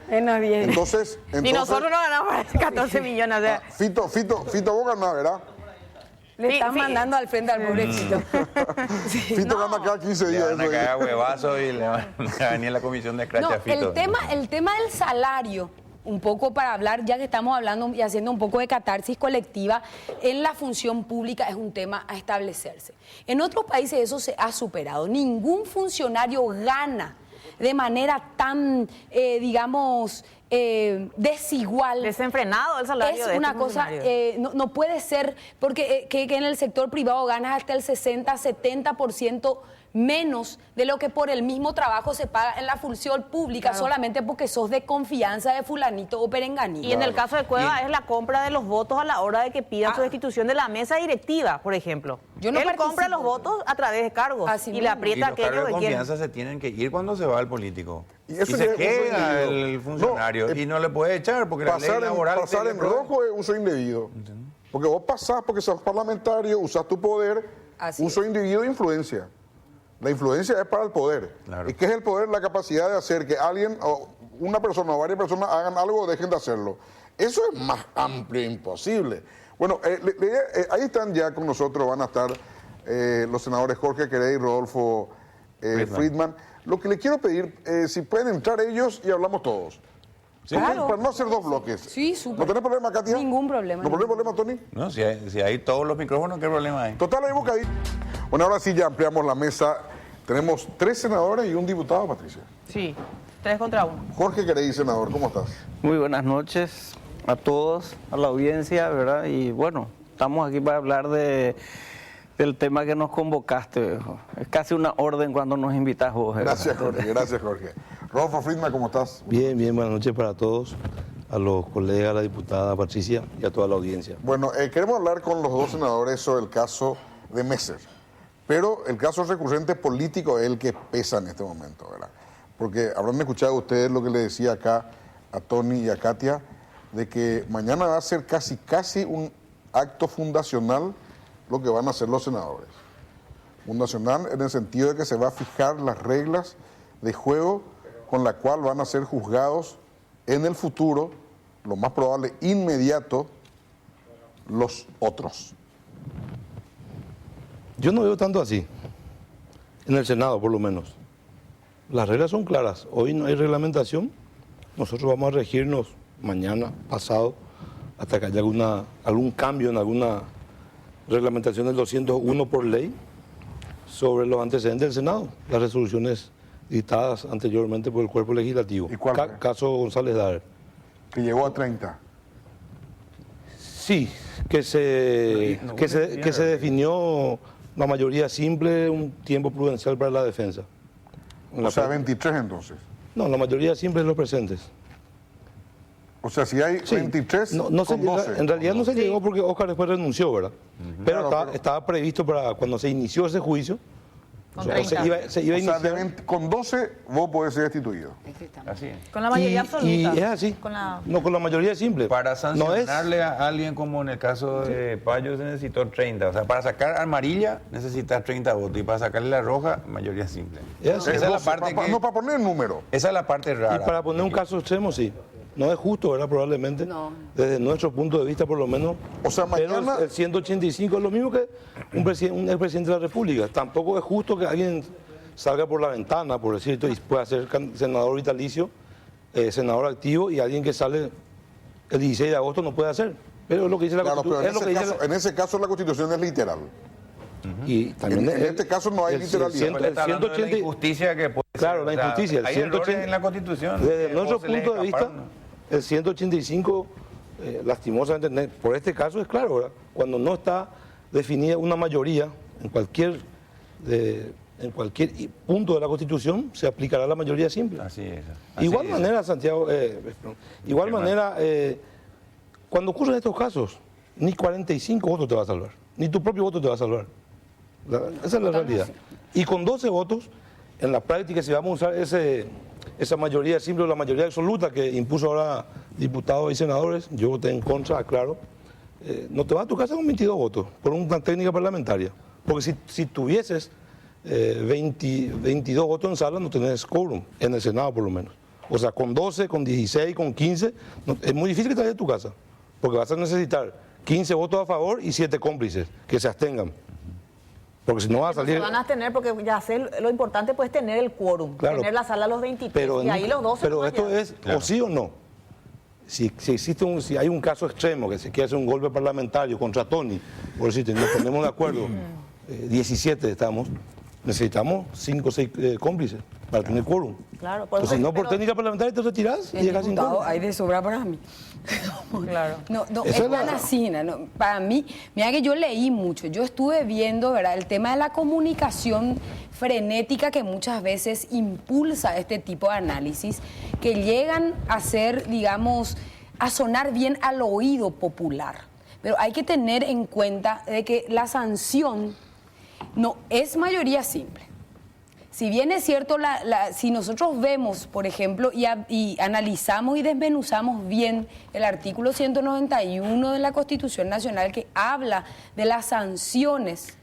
Menos 10. Entonces Ni nosotros no ganamos 14 millones. O sea, Fito, vos ganás, ¿verdad? Le están mandando al frente al pobrecito. Fito gana cada 15 días. Le van a caer huevazo y le van a venir la comisión de escrache a Fito. El tema del salario, un poco para hablar, ya que estamos hablando y haciendo un poco de catarsis colectiva, en la función pública es un tema a establecerse. En otros países eso se ha superado. Ningún funcionario gana de manera tan, digamos, desigual. Desenfrenado el salario de una este cosa, no puede ser, porque que en el sector privado ganas hasta el 60-70% menos de lo que por el mismo trabajo se paga en la función pública, claro, solamente porque sos de confianza de fulanito o perenganito. Y en el caso de Cueva es la compra de los votos a la hora de que pidan su destitución de la mesa directiva, por ejemplo. Yo no Él participo. compra los votos a través de cargos y le aprieta a los cargos aquellos de que quieren. confianza se tienen que ir cuando se va el político. Y Y eso se ya es queda uso el funcionario y no le puede echar porque la ley laboral... Pasar en rojo es uso indebido. Porque vos pasás porque sos parlamentario, usás tu poder, uso indebido de influencia. La influencia es para el poder. ¿Y qué es el poder? La capacidad de hacer que alguien, o una persona o varias personas hagan algo o dejen de hacerlo. Eso es más amplio e imposible. Bueno, ahí están ya con nosotros, van a estar los senadores Jorge Querey y Rodolfo Friedman. Lo que le quiero pedir, si pueden entrar ellos y hablamos todos. Claro. Para no hacer dos bloques. Sí, súper. ¿No tenés problema, Katia? Ningún problema. ¿No tenés problema, Tony? No, si hay todos los micrófonos, ¿qué problema hay? Total, ahí busca ahí. Bueno, ahora sí ya ampliamos la mesa. Tenemos 3 senadores y un diputado, Patricia. Sí, 3 contra 1. Jorge Querey, senador, ¿cómo estás? Muy buenas noches a todos, a la audiencia, ¿verdad? Y bueno, estamos aquí para hablar del tema que nos convocaste, viejo. Es casi una orden cuando nos invitas vos. Gracias, Jorge, gracias, Jorge. Rodolfo Friedman, ¿cómo estás? Bien, buenas noches para todos, a los colegas, a la diputada Patricia y a toda la audiencia. Bueno, queremos hablar con los dos senadores sobre el caso de Messer, pero el caso recurrente político es el que pesa en este momento, ¿verdad? Porque habrán escuchado ustedes lo que le decía acá a Tony y a Katia, de que mañana va a ser casi un acto fundacional lo que van a hacer los senadores. Fundacional en el sentido de que se va a fijar las reglas de juego con la cual van a ser juzgados en el futuro, lo más probable inmediato, los otros. Yo no veo tanto así, en el Senado por lo menos. Las reglas son claras, hoy no hay reglamentación, nosotros vamos a regirnos mañana, pasado, hasta que haya algún cambio en alguna reglamentación del 201 por ley sobre los antecedentes del Senado, las resoluciones dictadas anteriormente por el cuerpo legislativo. ¿Y cuál? Caso González Daer. Que llegó a 30. Sí, que se definió la mayoría simple, un tiempo prudencial para la defensa. O sea, 23 entonces. No, la mayoría simple es los presentes. O sea, si hay 23 no con se llega, 12. en realidad no se llegó porque Oscar después renunció, ¿verdad? Pero, estaba previsto para cuando se inició ese juicio. O sea, se iba a iniciar. Con 12 vos podés ser destituido. Así es. Con la mayoría absoluta. Y es así. No, con la mayoría simple. Para sancionarle a alguien, como en el caso de Payo, se necesitó 30. O sea, para sacar amarilla necesitas 30 votos. Y para sacarle la roja, mayoría simple. Esa es la parte no, para poner el número. Esa es la parte rara. Y para poner un caso extremo, sí. No es justo, ¿verdad? Probablemente. No. Desde nuestro punto de vista, por lo menos. O sea, mañana... Pero el 185 es lo mismo que un expresidente de la República. Tampoco es justo que alguien salga por la ventana, por decirlo, y pueda ser senador vitalicio, senador activo, y alguien que sale el 16 de agosto no puede hacer. Pero es lo que dice la Constitución. En ese caso la Constitución es literal. Y también en este caso no hay literalidad. Está hablando de la injusticia que puede claro, ser. la injusticia. Hay errores en la Constitución. Desde nuestro punto de vista, el 185, lastimosamente, por este caso es claro, ¿verdad? Cuando no está definida una mayoría en cualquier punto de la Constitución, se aplicará la mayoría simple. Así es. Igual manera, Santiago, cuando ocurren estos casos, ni 45 votos te va a salvar, ni tu propio voto te va a salvar. Esa es la realidad. Y con 12 votos, en la práctica, si vamos a usar esa mayoría simple o la mayoría absoluta que impuso ahora diputados y senadores, yo voté en contra, aclaro, no te vas a tu casa con 22 votos por una técnica parlamentaria. Porque si tuvieses 22 votos en sala, no tenés quórum, en el Senado por lo menos. O sea, con 12, con 16, con 15, es muy difícil que te vayas a tu casa, porque vas a necesitar 15 votos a favor y 7 cómplices, que se abstengan. Porque si no va a salir... Se van a abstener porque ya sé, lo importante pues tener el quórum, Claro. tener la sala a los 23 Pero, y ahí los 12. pero esto es o sí o no. Si hay un caso extremo que se quiere hacer un golpe parlamentario contra Tony, por decirte, nos ponemos de acuerdo, 17 estamos, necesitamos 5 o 6 cómplices para tener quórum. Claro, por Entonces, no por técnica parlamentaria te retirás y llegas sin quórum. Hay de sobra para mí. Claro. No, Esa es tan así, ¿no? Para mí, mira que yo leí mucho, yo estuve viendo, ¿verdad?, el tema de la comunicación frenética que muchas veces impulsa este tipo de análisis, que llegan a ser, digamos, a sonar bien al oído popular. Pero hay que tener en cuenta de que la sanción no es mayoría simple. Si bien es cierto, si nosotros vemos, por ejemplo, y analizamos y desmenuzamos bien el artículo 191 de la Constitución Nacional que habla de las sanciones,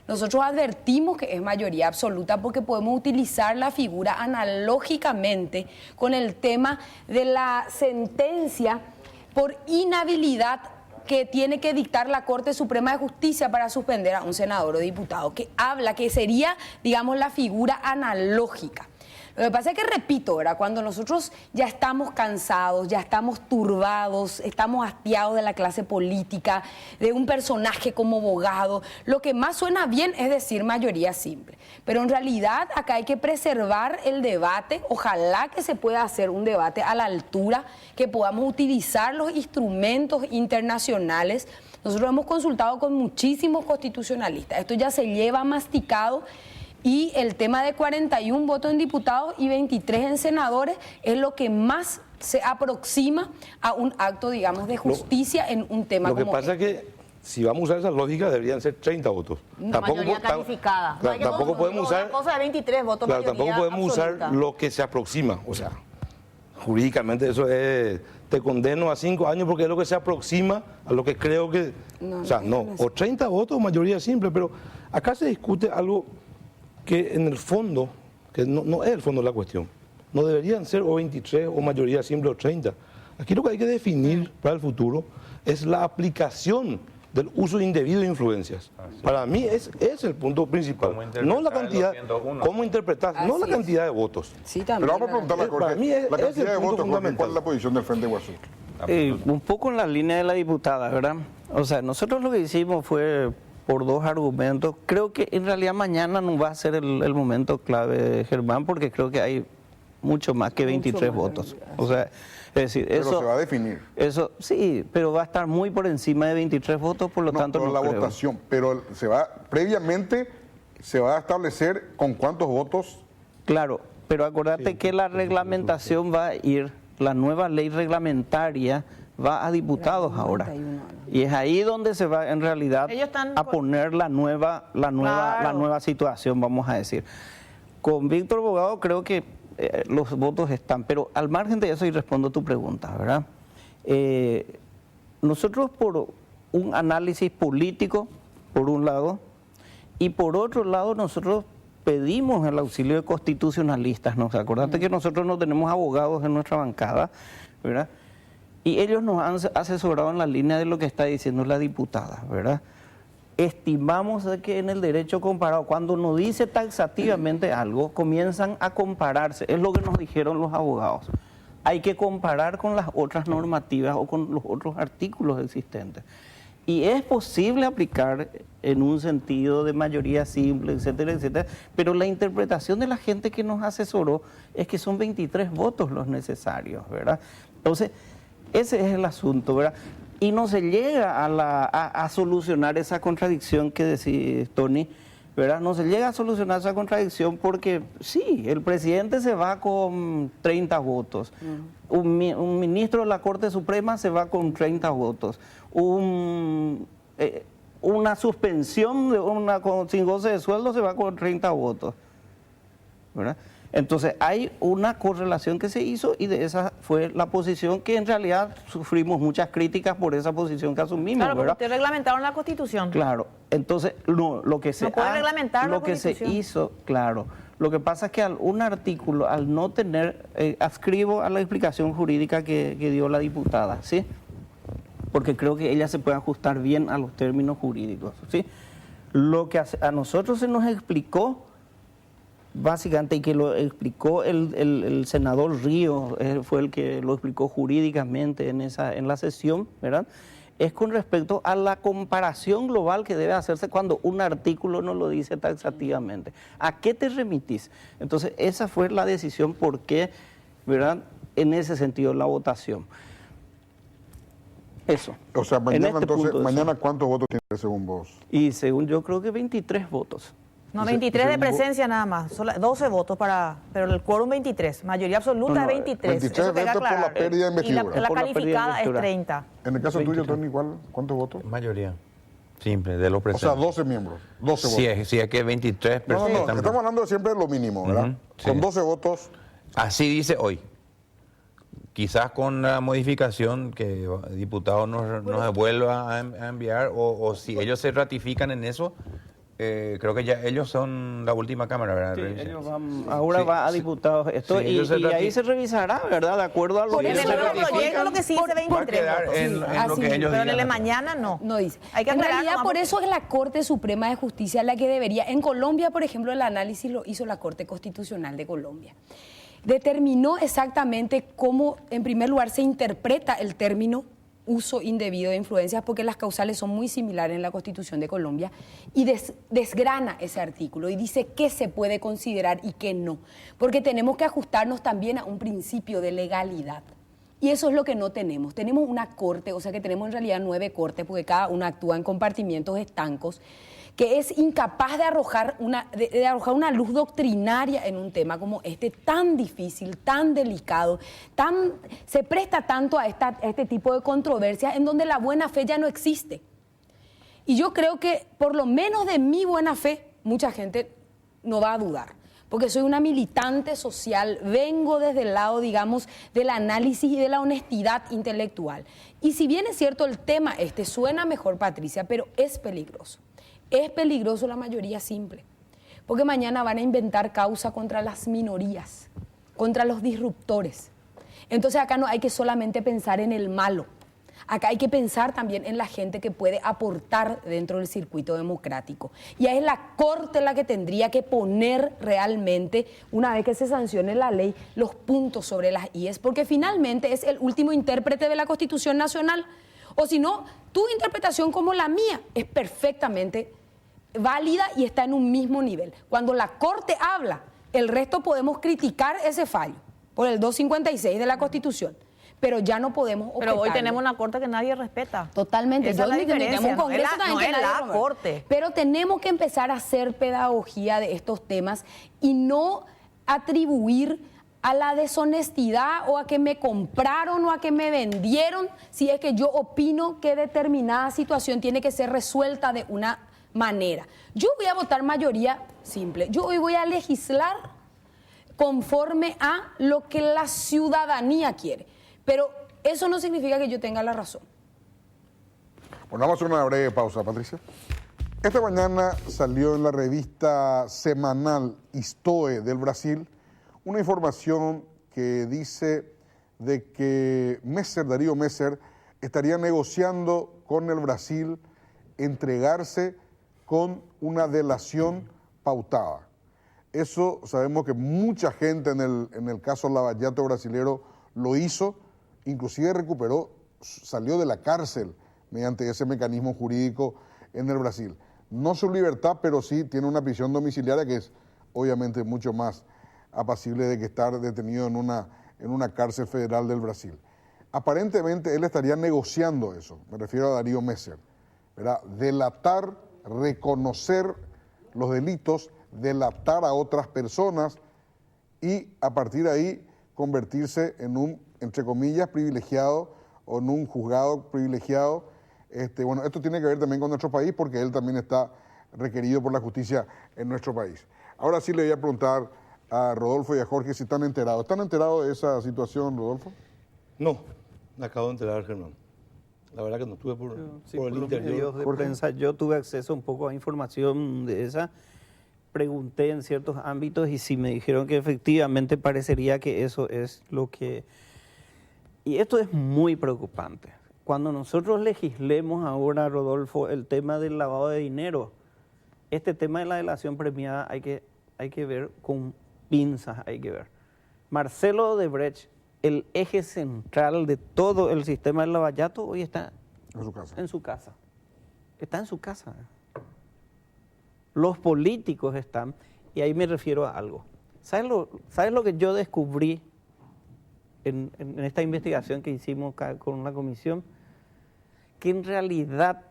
nosotros advertimos que es mayoría absoluta porque podemos utilizar la figura analógicamente con el tema de la sentencia por inhabilidad que tiene que dictar la Corte Suprema de Justicia para suspender a un senador o diputado, que habla que sería, digamos, la figura analógica. Lo que pasa es que, repito, ¿verdad?, cuando nosotros ya estamos cansados, ya estamos turbados, estamos hastiados de la clase política, de un personaje como Bogado, lo que más suena bien es decir mayoría simple. Pero en realidad acá hay que preservar el debate, ojalá que se pueda hacer un debate a la altura, que podamos utilizar los instrumentos internacionales. Nosotros hemos consultado con muchísimos constitucionalistas, esto ya se lleva masticado. Y el tema de 41 votos en diputados y 23 en senadores es lo que más se aproxima a un acto, digamos, de justicia en un tema como este. Lo que pasa es que si vamos a usar esa lógica deberían ser 30 votos. Una mayoría calificada. Claro, tampoco podemos usar... Una cosa de 23 votos, claro, mayoría tampoco podemos absoluta. usar lo que se aproxima. O sea, jurídicamente eso es... Te condeno a 5 años porque es lo que se aproxima a lo que creo que... o sea, no. O 30 votos, mayoría simple, pero acá se discute algo que en el fondo, que no es el fondo de la cuestión, no deberían ser o 23 o mayoría simple o 30. Aquí lo que hay que definir para el futuro es la aplicación del uso indebido de influencias. Para mí es el punto principal, no la cantidad, cómo interpretar, no la cantidad de votos. Sí, también. Pero vamos a preguntarle a Jorge, para mí es la cantidad de el punto votos, Jorge, fundamental. ¿cuál es la posición del Frente Guasú? Un poco en la línea de la diputada, ¿verdad? O sea, nosotros lo que hicimos fue por 2 argumentos. Creo que en realidad mañana no va a ser el momento clave, Germán, porque creo que hay mucho más que 23 votos. O sea, es decir, pero eso... se va a definir. Eso, sí, pero va a estar muy por encima de 23 votos, por lo tanto pero no la creo. votación, pero previamente se va a establecer con cuántos votos. Claro, pero acordate que la reglamentación va a ir, la nueva ley reglamentaria va a diputados ahora. Y es ahí donde se va en realidad a poner la nueva situación, vamos a decir. Con Víctor Bogado creo que los votos están, pero al margen de eso, y respondo a tu pregunta, ¿verdad? Nosotros por un análisis político, por un lado, y por otro lado nosotros pedimos el auxilio de constitucionalistas, ¿no? Acordate que nosotros no tenemos abogados en nuestra bancada, ¿verdad? Y ellos nos han asesorado en la línea de lo que está diciendo la diputada, ¿verdad? Estimamos de que en el derecho comparado, cuando nos dice taxativamente algo, comienzan a compararse. Es lo que nos dijeron los abogados. Hay que comparar con las otras normativas o con los otros artículos existentes. Y es posible aplicar en un sentido de mayoría simple, etcétera, etcétera, pero la interpretación de la gente que nos asesoró es que son 23 votos los necesarios, ¿verdad? Entonces, ese es el asunto, ¿verdad? Y no se llega a solucionar esa contradicción que decís, Tony, ¿verdad? No se llega a solucionar esa contradicción porque, sí, el presidente se va con 30 votos, un ministro de la Corte Suprema se va con 30 votos, una suspensión sin goce de sueldo se va con 30 votos, ¿verdad? Entonces hay una correlación que se hizo y de esa fue la posición que en realidad sufrimos muchas críticas por esa posición que asumimos. Claro, porque ¿verdad? ustedes reglamentaron la Constitución. Claro, entonces lo que se hizo, claro, lo que pasa es que un artículo, al no tener, adscribo a la explicación jurídica que dio la diputada, ¿sí? porque creo que ella se puede ajustar bien a los términos jurídicos, ¿sí? Lo que a nosotros se nos explicó, básicamente, y que lo explicó el senador Ríos, fue el que lo explicó jurídicamente en la sesión, ¿verdad?, es con respecto a la comparación global que debe hacerse cuando un artículo no lo dice taxativamente. ¿A qué te remitís? Entonces, esa fue la decisión, por qué, ¿verdad?, en ese sentido la votación. Eso. O sea, mañana mañana ¿cuántos votos tiene según vos? Y según yo creo que 23 votos. No, 23 de presencia nada más, 12 votos pero el quórum 23, mayoría absoluta es 23. 23 votos por la pérdida de investidura. Y la calificada es 30. En el caso tuyo, Tony, ¿cuántos votos? Mayoría. Simple, de los presentes. O sea, 12 miembros, 12 votos. Si es que 23 No, estamos hablando siempre de lo mínimo, ¿verdad? Con 12 votos. Así dice hoy. Quizás con la modificación que el diputado nos vuelva a enviar, o si ellos se ratifican en eso, creo que ya ellos son la última cámara, ¿verdad? Sí, ellos ahora va a diputados esto, y ahí se revisará, ¿verdad? De acuerdo a lo que ellos proyecto, lo que sí dice 23 votos. En lo que ellos pero en el de digan. mañana no. No dice. Hay que en aclarar, realidad, por eso es la Corte Suprema de Justicia la que debería. En Colombia, por ejemplo, el análisis lo hizo la Corte Constitucional de Colombia. Determinó exactamente cómo, en primer lugar, se interpreta el término uso indebido de influencias, porque las causales son muy similares en la Constitución de Colombia, y desgrana ese artículo y dice qué se puede considerar y qué no, porque tenemos que ajustarnos también a un principio de legalidad. Y eso es lo que no tenemos. Tenemos una corte, o sea que tenemos en realidad 9 cortes, porque cada una actúa en compartimientos estancos, que es incapaz de arrojar una luz doctrinaria en un tema como este, tan difícil, tan delicado, se presta tanto a este tipo de controversias en donde la buena fe ya no existe. Y yo creo que, por lo menos de mi buena fe, mucha gente no va a dudar, porque soy una militante social, vengo desde el lado, digamos, del análisis y de la honestidad intelectual. Y si bien es cierto el tema suena mejor, Patricia, pero es peligroso. Es peligroso la mayoría simple, porque mañana van a inventar causa contra las minorías, contra los disruptores. Entonces acá no hay que solamente pensar en el malo, acá hay que pensar también en la gente que puede aportar dentro del circuito democrático. Y ahí es la Corte la que tendría que poner realmente, una vez que se sancione la ley, los puntos sobre las IES, porque finalmente es el último intérprete de la Constitución Nacional. O si no, tu interpretación como la mía es perfectamente válida y está en un mismo nivel. Cuando la Corte habla, el resto podemos criticar ese fallo por el 256 de la Constitución, pero ya no podemos objetarlo. Pero hoy tenemos una Corte que nadie respeta. Totalmente. Esa es la diferencia. Tenemos un Congreso también que nadie la Corte. Pero tenemos que empezar a hacer pedagogía de estos temas y no atribuir a la deshonestidad o a que me compraron o a que me vendieron, si es que yo opino que determinada situación tiene que ser resuelta de una manera. Yo voy a votar mayoría simple. Yo hoy voy a legislar conforme a lo que la ciudadanía quiere. Pero eso no significa que yo tenga la razón. Bueno, vamos a hacer una breve pausa, Patricia. Esta mañana salió en la revista semanal Istoe del Brasil una información que dice de que Darío Messer estaría negociando con el Brasil entregarse con una delación pautada. Eso sabemos que mucha gente en el caso Lava Jato brasilero lo hizo, inclusive salió de la cárcel mediante ese mecanismo jurídico en el Brasil. No su libertad, pero sí tiene una prisión domiciliaria que es obviamente mucho más apacible de que estar detenido en una cárcel federal del Brasil. Aparentemente él estaría negociando eso, me refiero a Darío Messer, ¿verdad? Delatar, reconocer los delitos, delatar a otras personas y a partir de ahí convertirse en un, entre comillas, privilegiado o en un juzgado privilegiado. Bueno, esto tiene que ver también con nuestro país porque él también está requerido por la justicia en nuestro país. Ahora sí le voy a preguntar a Rodolfo y a Jorge si están enterados. ¿Están enterados de esa situación, Rodolfo? No, me acabo de enterar, Germán. La verdad que no estuve por el interior. De prensa, yo tuve acceso un poco a información de esa. Pregunté en ciertos ámbitos y sí me dijeron que efectivamente parecería que eso es lo que... Y esto es muy preocupante. cuando nosotros legislemos ahora, Rodolfo, el tema del lavado de dinero, este tema de la delación premiada hay que ver con pinzas, hay que ver. Marcelo Odebrecht, el eje central de todo el sistema del lavallato, hoy está en su casa. Está en su casa. Los políticos están, y ahí me refiero a algo. ¿Sabes lo que yo descubrí en esta investigación que hicimos con la comisión? Que en realidad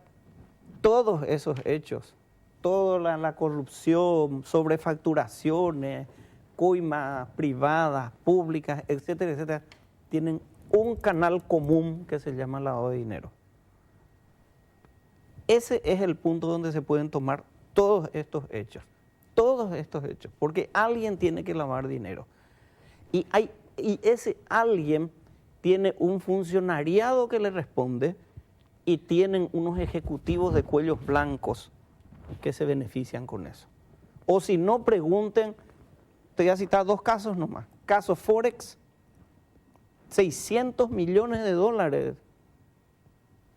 todos esos hechos, toda la corrupción, sobrefacturaciones, coimas privadas, públicas, etcétera, etcétera, tienen un canal común que se llama lavado de dinero. Ese es el punto donde se pueden tomar todos estos hechos, porque alguien tiene que lavar dinero. Y ese alguien tiene un funcionariado que le responde y tienen unos ejecutivos de cuellos blancos que se benefician con eso. O si no, pregunten, te voy a citar 2 casos nomás. Caso Forex, 600 millones de dólares.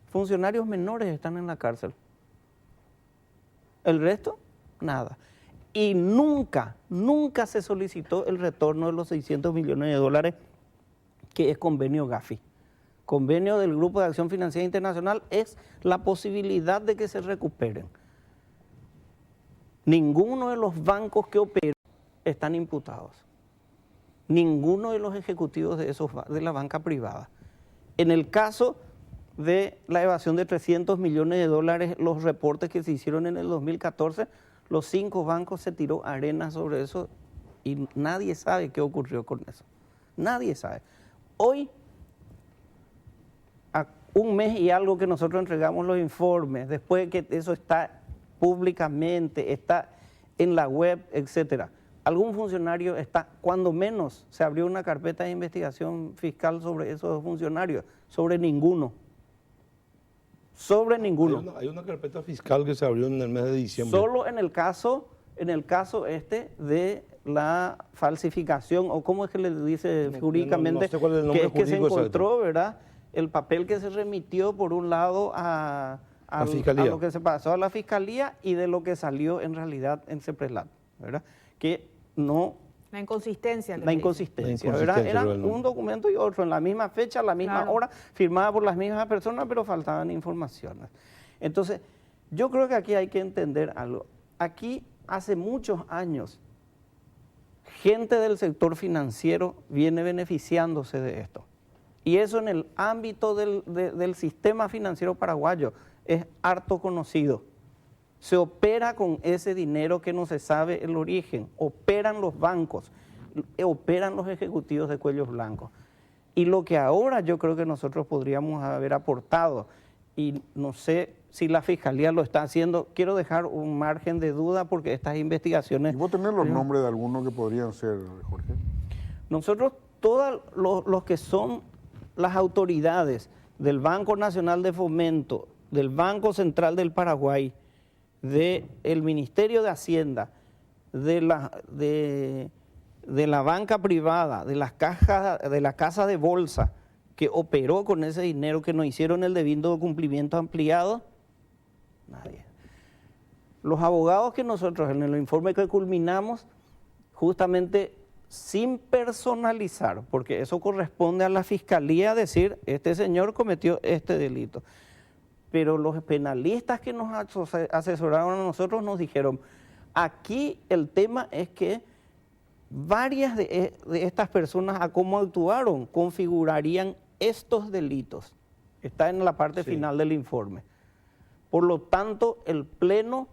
Funcionarios menores están en la cárcel. El resto, nada. Y nunca se solicitó el retorno de los 600 millones de dólares, que es convenio Gafi. Convenio del Grupo de Acción Financiera Internacional es la posibilidad de que se recuperen. Ninguno de los bancos que operan están imputados. Ninguno de los ejecutivos de la banca privada. En el caso de la evasión de 300 millones de dólares, los reportes que se hicieron en el 2014, los 5 bancos se tiró arena sobre eso y nadie sabe qué ocurrió con eso. Nadie sabe. Hoy, a un mes y algo que nosotros entregamos los informes, después de que eso está públicamente, está en la web, etcétera, algún funcionario está, cuando menos se abrió una carpeta de investigación fiscal sobre esos funcionarios, sobre ninguno. Sobre ninguno. Hay una carpeta fiscal que se abrió en el mes de diciembre. Solo en el caso este de la falsificación, o cómo es que le dice jurídicamente, no sé cuál es el nombre que es que se encontró, exacto, ¿verdad? El papel que se remitió por un lado a lo que se pasó a la Fiscalía y de lo que salió en realidad en CEPRELAT, ¿verdad? Que no... La inconsistencia. ¿verdad? Era un documento y otro, en la misma fecha, a la misma hora, firmada por las mismas personas, pero faltaban informaciones. Entonces, yo creo que aquí hay que entender algo. Aquí, hace muchos años, gente del sector financiero viene beneficiándose de esto. Y eso en el ámbito del sistema financiero paraguayo es harto conocido. Se opera con ese dinero que no se sabe el origen, operan los bancos, operan los ejecutivos de cuellos blancos. Y lo que ahora yo creo que nosotros podríamos haber aportado, y no sé si la Fiscalía lo está haciendo, quiero dejar un margen de duda porque estas investigaciones... ¿Y vos tenés los nombres de algunos que podrían ser, Jorge? Nosotros, todos los que son las autoridades del Banco Nacional de Fomento, del Banco Central del Paraguay, del Ministerio de Hacienda, de la banca privada, de las cajas, de la casa de bolsa que operó con ese dinero, que no hicieron el debido cumplimiento ampliado, nadie. Los abogados que nosotros en el informe que culminamos, justamente sin personalizar, porque eso corresponde a la Fiscalía decir, este señor cometió este delito. Pero los penalistas que nos asesoraron a nosotros nos dijeron, aquí el tema es que varias de estas personas a cómo actuaron configurarían estos delitos. Está en la parte final del informe. Por lo tanto, el Pleno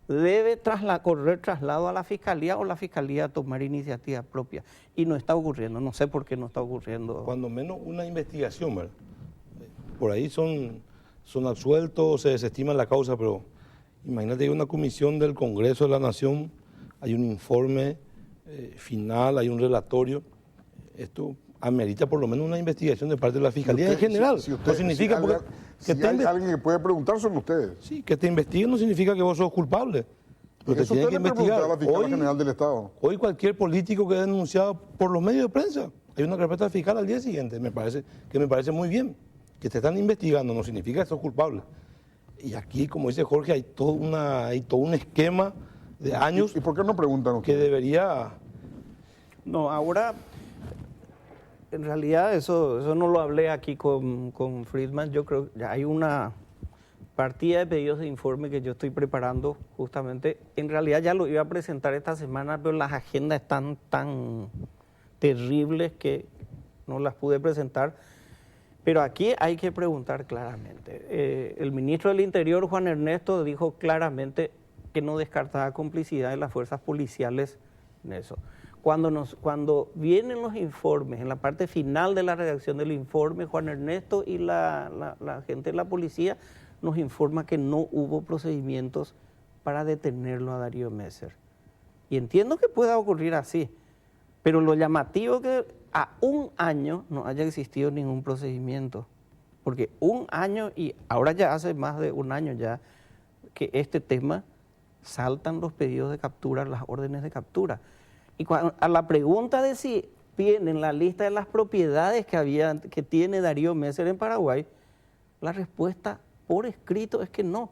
debe correr traslado a la Fiscalía o la Fiscalía tomar iniciativa propia. Y no está ocurriendo, no sé por qué no está ocurriendo. Cuando menos una investigación, ¿verdad? Por ahí son absueltos, se desestima la causa, pero imagínate que hay una comisión del Congreso de la Nación, hay un informe final, hay un relatorio. Esto amerita por lo menos una investigación de parte de la Fiscalía en general. No significa hay alguien que puede preguntar, son ustedes. Sí, que te investiguen no significa que vos sos culpable. Pero te tienen que investigar. A la Fiscalía General del Estado. Hoy cualquier político que es denunciado por los medios de prensa, hay una carpeta fiscal al día siguiente, me parece muy bien. que te están investigando no significa que sos culpable. Y aquí, como dice Jorge, hay todo un esquema de años. ¿Y por qué no preguntan que debería? No, ahora, en realidad eso no lo hablé aquí con Friedman. Yo creo que hay una partida de pedidos de informe que yo estoy preparando justamente. En realidad ya lo iba a presentar esta semana, pero las agendas están tan terribles que no las pude presentar. Pero aquí hay que preguntar claramente. El ministro del Interior, Juan Ernesto, dijo claramente que no descartaba complicidad de las fuerzas policiales en eso. Cuando vienen los informes, en la parte final de la redacción del informe, Juan Ernesto y la gente de la policía nos informa que no hubo procedimientos para detenerlo a Darío Messer. Y entiendo que pueda ocurrir así, pero lo llamativo es que a un año no haya existido ningún procedimiento. Porque un año, y ahora ya hace más de un año ya, que este tema saltan los pedidos de captura, las órdenes de captura. Y a la pregunta de si tienen la lista de las propiedades que tiene Darío Messer en Paraguay, la respuesta por escrito es que no.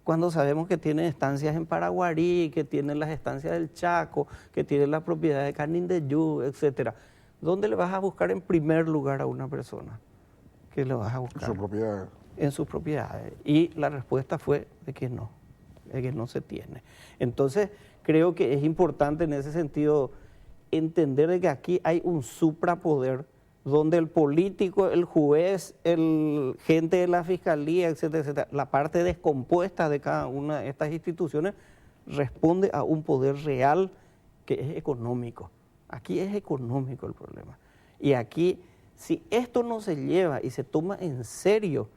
Cuando sabemos que tiene estancias en Paraguarí, que tiene las estancias del Chaco, que tiene la propiedad de Canindeyú, etcétera. ¿Dónde le vas a buscar en primer lugar a una persona? ¿Qué le vas a buscar? En sus propiedades. En sus propiedades. Y la respuesta fue de que no se tiene. Entonces, creo que es importante en ese sentido entender de que aquí hay un suprapoder donde el político, el juez, el gente de la fiscalía, etcétera, etcétera, la parte descompuesta de cada una de estas instituciones responde a un poder real que es económico. Aquí es económico el problema. Y aquí, si esto no se lleva y se toma en serio,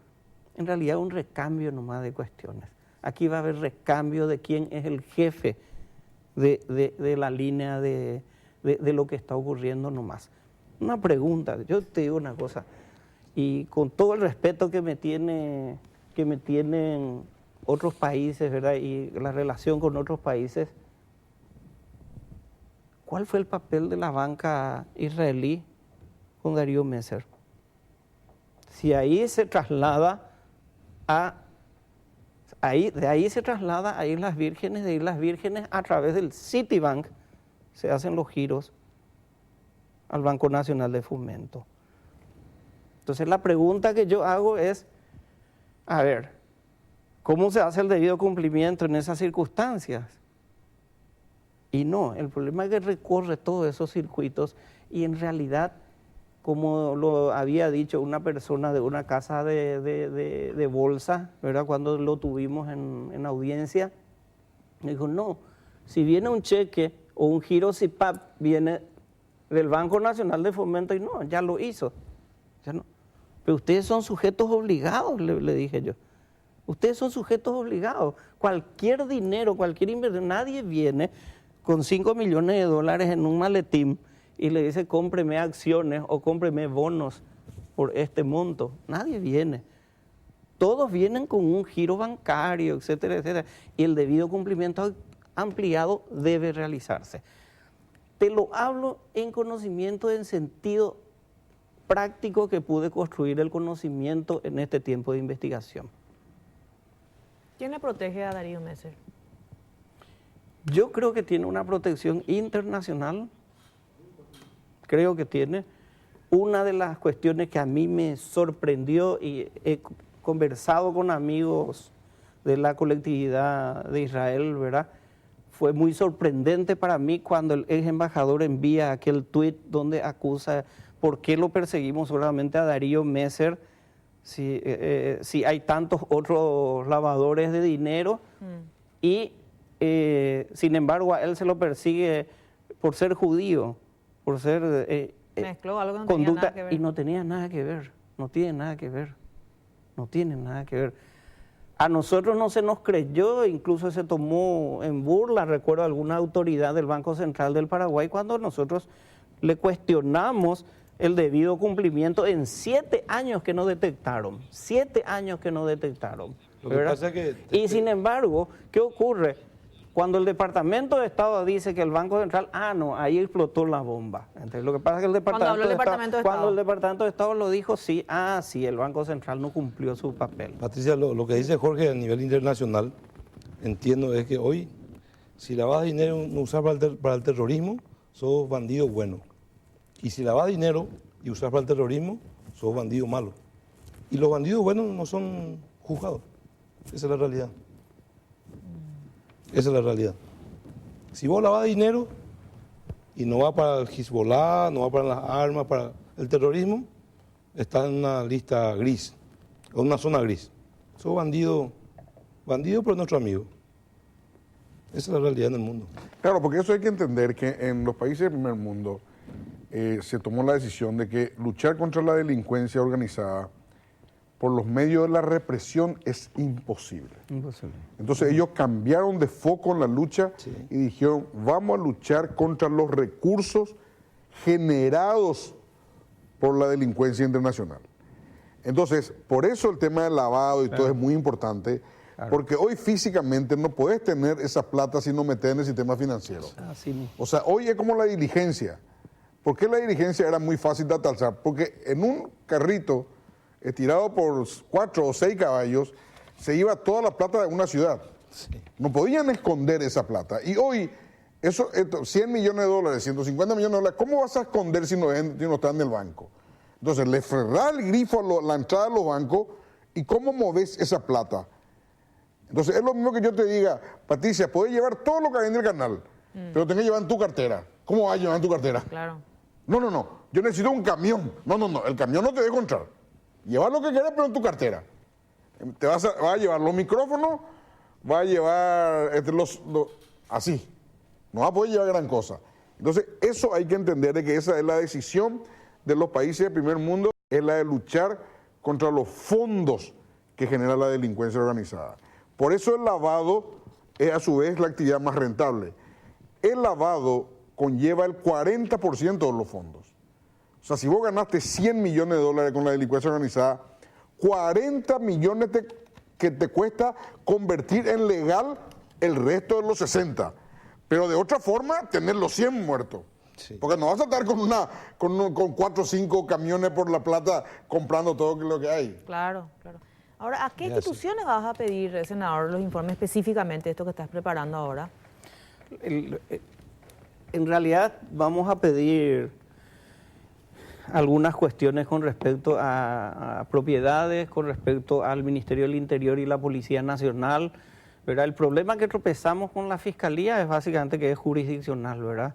en realidad un recambio nomás de cuestiones. Aquí va a haber recambio de quién es el jefe de la línea de lo que está ocurriendo nomás. Una pregunta, yo te digo una cosa, y con todo el respeto que me tienen otros países, ¿verdad? Y la relación con otros países, ¿cuál fue el papel de la banca israelí con Darío Messer? Si ahí se traslada de ahí se traslada a Islas Vírgenes, de Islas Vírgenes a través del Citibank se hacen los giros al Banco Nacional de Fomento. Entonces la pregunta que yo hago es, a ver, ¿cómo se hace el debido cumplimiento en esas circunstancias? Y no, el problema es que recorre todos esos circuitos y en realidad, como lo había dicho una persona de una casa de bolsa, ¿verdad? Cuando lo tuvimos en audiencia, me dijo, no, si viene un cheque o un giro CIPAP, viene del Banco Nacional de Fomento, y no, ya lo hizo. Ya no. Pero ustedes son sujetos obligados, le dije yo. Ustedes son sujetos obligados. Cualquier dinero, cualquier inversión, nadie viene con $5 millones en un maletín y le dice cómpreme acciones o cómpreme bonos por este monto. Nadie viene. Todos vienen con un giro bancario, etcétera, etcétera. Y el debido cumplimiento ampliado debe realizarse. Te lo hablo en conocimiento, en sentido práctico que pude construir el conocimiento en este tiempo de investigación. ¿Quién le protege a Darío Messer? Yo creo que tiene una protección internacional. Creo que tiene. Una de las cuestiones que a mí me sorprendió, y he conversado con amigos de la colectividad de Israel, ¿verdad? Fue muy sorprendente para mí cuando el ex embajador envía aquel tuit donde acusa por qué lo perseguimos solamente a Darío Messer si hay tantos otros lavadores de dinero y sin embargo a él se lo persigue por ser judío, por ser mezcló algo que no conducta, tenía nada que ver. Y no tenía nada que ver, no tiene nada que ver, no tiene nada que ver. A nosotros no se nos creyó, incluso se tomó en burla, recuerdo alguna autoridad del Banco Central del Paraguay, cuando nosotros le cuestionamos el debido cumplimiento en 7 años que no detectaron. 7 años que no detectaron. Lo que pasa es que y sin embargo, ¿qué ocurre? Cuando el Departamento de Estado dice que el Banco Central, no, ahí explotó la bomba. Entonces, lo que pasa es que el Departamento cuando el Departamento de Estado lo dijo, sí, sí, el Banco Central no cumplió su papel. Patricia, lo que dice Jorge a nivel internacional, entiendo es que hoy, si lavas dinero no usas para el terrorismo, sos bandido bueno. Y si lavas dinero y usas para el terrorismo, sos bandido malo. Y los bandidos buenos no son juzgados. Esa es la realidad. Esa es la realidad. Si vos lavas dinero y no va para el Hezbollah, no va para las armas, para el terrorismo, está en una lista gris, en una zona gris. Sos bandido, pero nuestro amigo. Esa es la realidad en el mundo. Claro, porque eso hay que entender que en los países del primer mundo se tomó la decisión de que luchar contra la delincuencia organizada por los medios de la represión es imposible. Imposible. Entonces ellos cambiaron de foco en la lucha y dijeron, vamos a luchar contra los recursos generados por la delincuencia internacional. Entonces, por eso el tema del lavado y todo es muy importante, porque hoy físicamente no puedes tener esa plata si no metes en el sistema financiero. O sea, hoy es como la diligencia. ¿Por qué la diligencia era muy fácil de atalzar? Porque en un carrito estirado por 4 o 6 caballos, se iba toda la plata de una ciudad. No podían esconder esa plata. Y hoy, 100 millones de dólares, 150 millones de dólares, ¿cómo vas a esconder si no está en el banco? Entonces, le cerrás el grifo a la entrada de los bancos y ¿cómo moves esa plata? Entonces, es lo mismo que yo te diga, Patricia, puedes llevar todo lo que hay en el canal, pero tenés que llevar en tu cartera. ¿Cómo vas a llevar en tu cartera? Claro. No, yo necesito un camión. No, el camión no te dejo entrar. Lleva lo que quieras, pero en tu cartera. Te vas a llevar los micrófonos, vas a llevar así. No vas a poder llevar gran cosa. Entonces, eso hay que entender de que esa es la decisión de los países del primer mundo, es la de luchar contra los fondos que genera la delincuencia organizada. Por eso el lavado es a su vez la actividad más rentable. El lavado conlleva el 40% de los fondos. O sea, si vos ganaste 100 millones de dólares con la delincuencia organizada, 40 millones que te cuesta convertir en legal el resto de los 60. Pero de otra forma, tener los 100 muertos. Sí. Porque no vas a estar con 4 o 5 camiones por La Plata comprando todo lo que hay. Claro. Ahora, ¿a qué instituciones vas a pedir, senador, los informes específicamente de esto que estás preparando ahora? En realidad vamos a pedir algunas cuestiones con respecto a propiedades, con respecto al Ministerio del Interior y la Policía Nacional, ¿verdad? El problema que tropezamos con la Fiscalía es básicamente que es jurisdiccional, ¿verdad?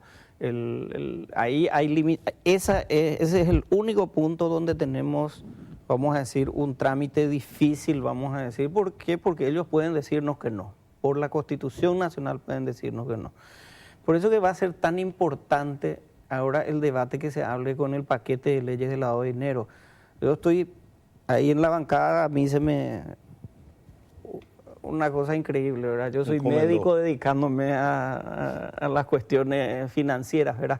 Ahí hay límites. Ese es el único punto donde tenemos, vamos a decir, un trámite difícil, vamos a decir. ¿Por qué? Porque ellos pueden decirnos que no. Por la Constitución Nacional pueden decirnos que no. Por eso que va a ser tan importante ahora el debate que se hable con el paquete de leyes de lavado de dinero. Yo estoy ahí en la bancada, a mí se me... Una cosa increíble, ¿verdad? Yo soy médico dedicándome a las cuestiones financieras, ¿verdad?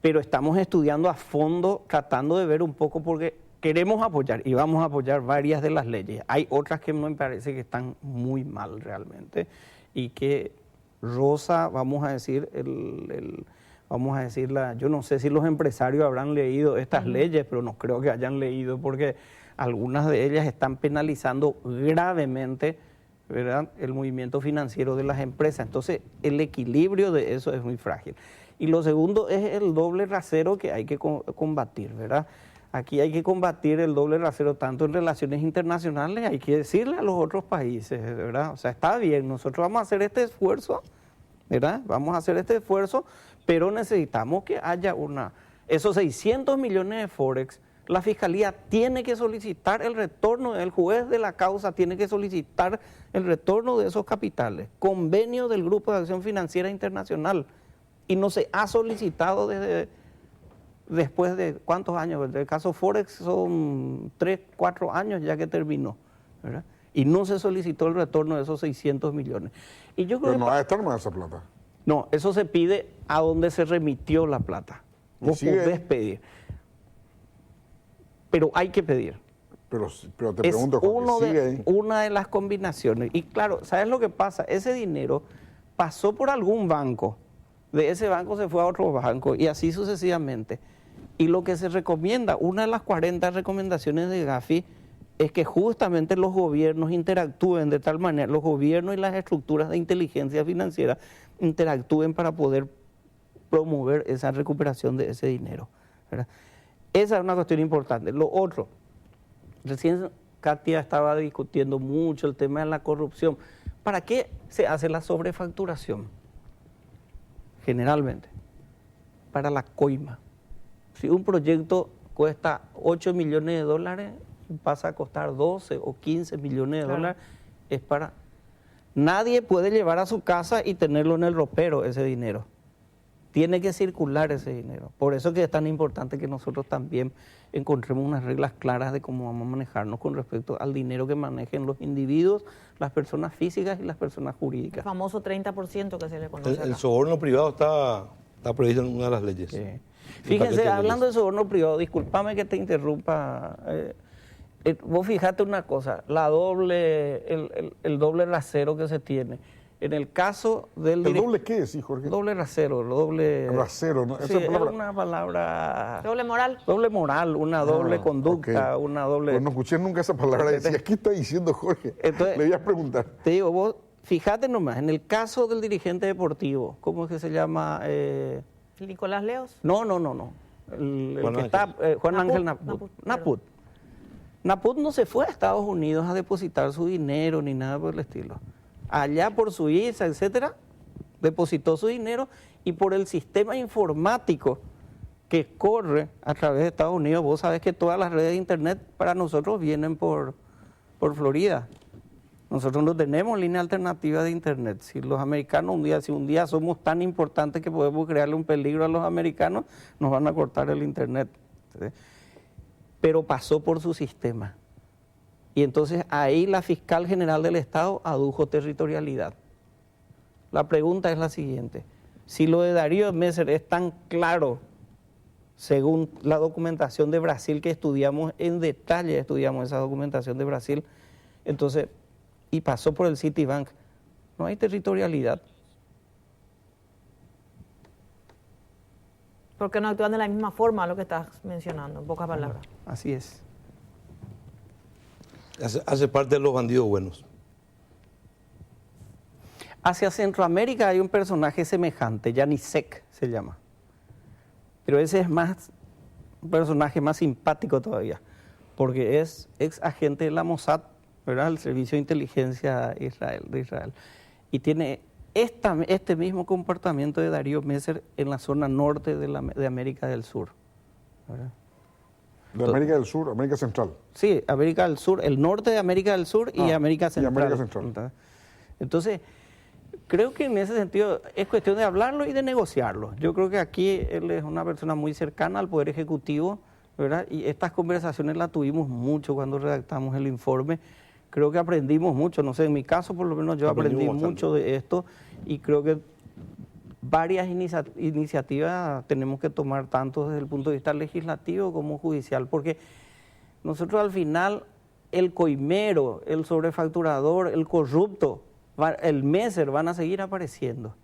Pero estamos estudiando a fondo, tratando de ver un poco, porque queremos apoyar y vamos a apoyar varias de las leyes. Hay otras que me parece que están muy mal realmente y que rosa, vamos a decir, yo no sé si los empresarios habrán leído estas leyes, pero no creo que hayan leído porque algunas de ellas están penalizando gravemente, ¿verdad?, el movimiento financiero de las empresas. Entonces, el equilibrio de eso es muy frágil. Y lo segundo es el doble rasero que hay que combatir, ¿verdad? Aquí hay que combatir el doble rasero tanto en relaciones internacionales, hay que decirle a los otros países, ¿verdad? O sea, está bien, nosotros vamos a hacer este esfuerzo, ¿verdad? Vamos a hacer este esfuerzo, pero necesitamos que haya esos 600 millones de Forex, la Fiscalía tiene que solicitar el retorno, el juez de la causa tiene que solicitar el retorno de esos capitales. Convenio del Grupo de Acción Financiera Internacional. Y no se ha solicitado después de ¿cuántos años? El caso Forex son 3, 4 años ya que terminó, ¿verdad? Y no se solicitó el retorno de esos 600 millones. Y yo creo pero no va a estar más esa plata. No, eso se pide a donde se remitió la plata. Vos podés pedir. Pero hay que pedir. Pero te pregunto, una de las combinaciones. Y claro, ¿sabes lo que pasa? Ese dinero pasó por algún banco, de ese banco se fue a otro banco y así sucesivamente. Y lo que se recomienda, una de las 40 recomendaciones de Gafi, es que justamente los gobiernos interactúen de tal manera, los gobiernos y las estructuras de inteligencia financiera interactúen para poder promover esa recuperación de ese dinero, ¿verdad? Esa es una cuestión importante. Lo otro, recién Katia estaba discutiendo mucho el tema de la corrupción. ¿Para qué se hace la sobrefacturación? Generalmente, para la coima. Si un proyecto cuesta 8 millones de dólares, pasa a costar 12 o 15 millones de dólares, es para... Nadie puede llevar a su casa y tenerlo en el ropero ese dinero. Tiene que circular ese dinero. Por eso que es tan importante que nosotros también encontremos unas reglas claras de cómo vamos a manejarnos con respecto al dinero que manejen los individuos, las personas físicas y las personas jurídicas. El famoso 30% que se le conoce El soborno privado está previsto en una de las leyes. Sí. Fíjense, hablando de soborno privado, discúlpame que te interrumpa. Vos fijate una cosa, el doble rasero que se tiene. En el caso del... ¿El doble qué es, Jorge? Doble rasero, doble... Rasero, ¿no? Sí, es una palabra... ¿Doble moral? Doble moral, una doble conducta, una doble... Pues no escuché nunca esa palabra. Decía, ¿qué está diciendo Jorge? Entonces, le voy a preguntar. Te digo, vos, fíjate nomás, en el caso del dirigente deportivo, ¿cómo es que se llama? ¿Nicolás Leos? No. El que está, Juan Ángel Naput. Naput no se fue a Estados Unidos a depositar su dinero ni nada por el estilo. Allá por Suiza, etcétera, depositó su dinero y por el sistema informático que corre a través de Estados Unidos, vos sabés que todas las redes de internet para nosotros vienen por Florida. Nosotros no tenemos línea alternativa de internet. Si los americanos si un día somos tan importantes que podemos crearle un peligro a los americanos, nos van a cortar el internet. ¿Sí? Pero pasó por su sistema. Y entonces ahí la fiscal general del Estado adujo territorialidad. La pregunta es la siguiente: si lo de Darío Messer es tan claro, según la documentación de Brasil que estudiamos en detalle, estudiamos esa documentación de Brasil, entonces, y pasó por el Citibank, no hay territorialidad. Porque no actúan de la misma forma, lo que estás mencionando, en pocas palabras. Así es. Hace parte de los bandidos buenos. Hacia Centroamérica hay un personaje semejante, Yanisek se llama. Pero ese es un personaje más simpático todavía, porque es ex agente de la Mossad, ¿verdad? El Servicio de Inteligencia de Israel. Y tiene este mismo comportamiento de Darío Messer en la zona norte de América del Sur, ¿verdad? De América del Sur, América Central. Sí, América del Sur, el norte de América del Sur y América Central. Y América Central. Entonces, creo que en ese sentido es cuestión de hablarlo y de negociarlo. Yo creo que aquí él es una persona muy cercana al Poder Ejecutivo, ¿verdad? Y estas conversaciones las tuvimos mucho cuando redactamos el informe. Creo que aprendimos mucho, no sé, en mi caso por lo menos yo aprendí mucho de esto y creo que varias iniciativas tenemos que tomar tanto desde el punto de vista legislativo como judicial, porque nosotros al final, el coimero, el sobrefacturador, el corrupto, el Messer van a seguir apareciendo.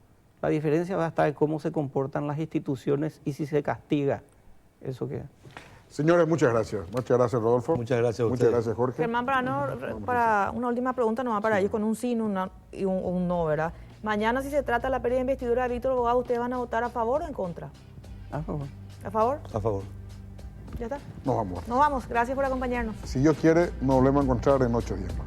La diferencia va a estar en cómo se comportan las instituciones y si se castiga eso que... Señores, muchas gracias. Muchas gracias, Rodolfo. Muchas gracias a Muchas gracias, Jorge. Germán, para una última pregunta, no va para ellos con un sí y un no, ¿verdad? Mañana, si se trata de la pérdida de investidura de Víctor Bogado, ¿ustedes van a votar a favor o en contra? A favor. ¿A favor? A favor. ¿Ya está? Nos vamos. Nos vamos. Gracias por acompañarnos. Si Dios quiere, nos volvemos a encontrar en 8 días más.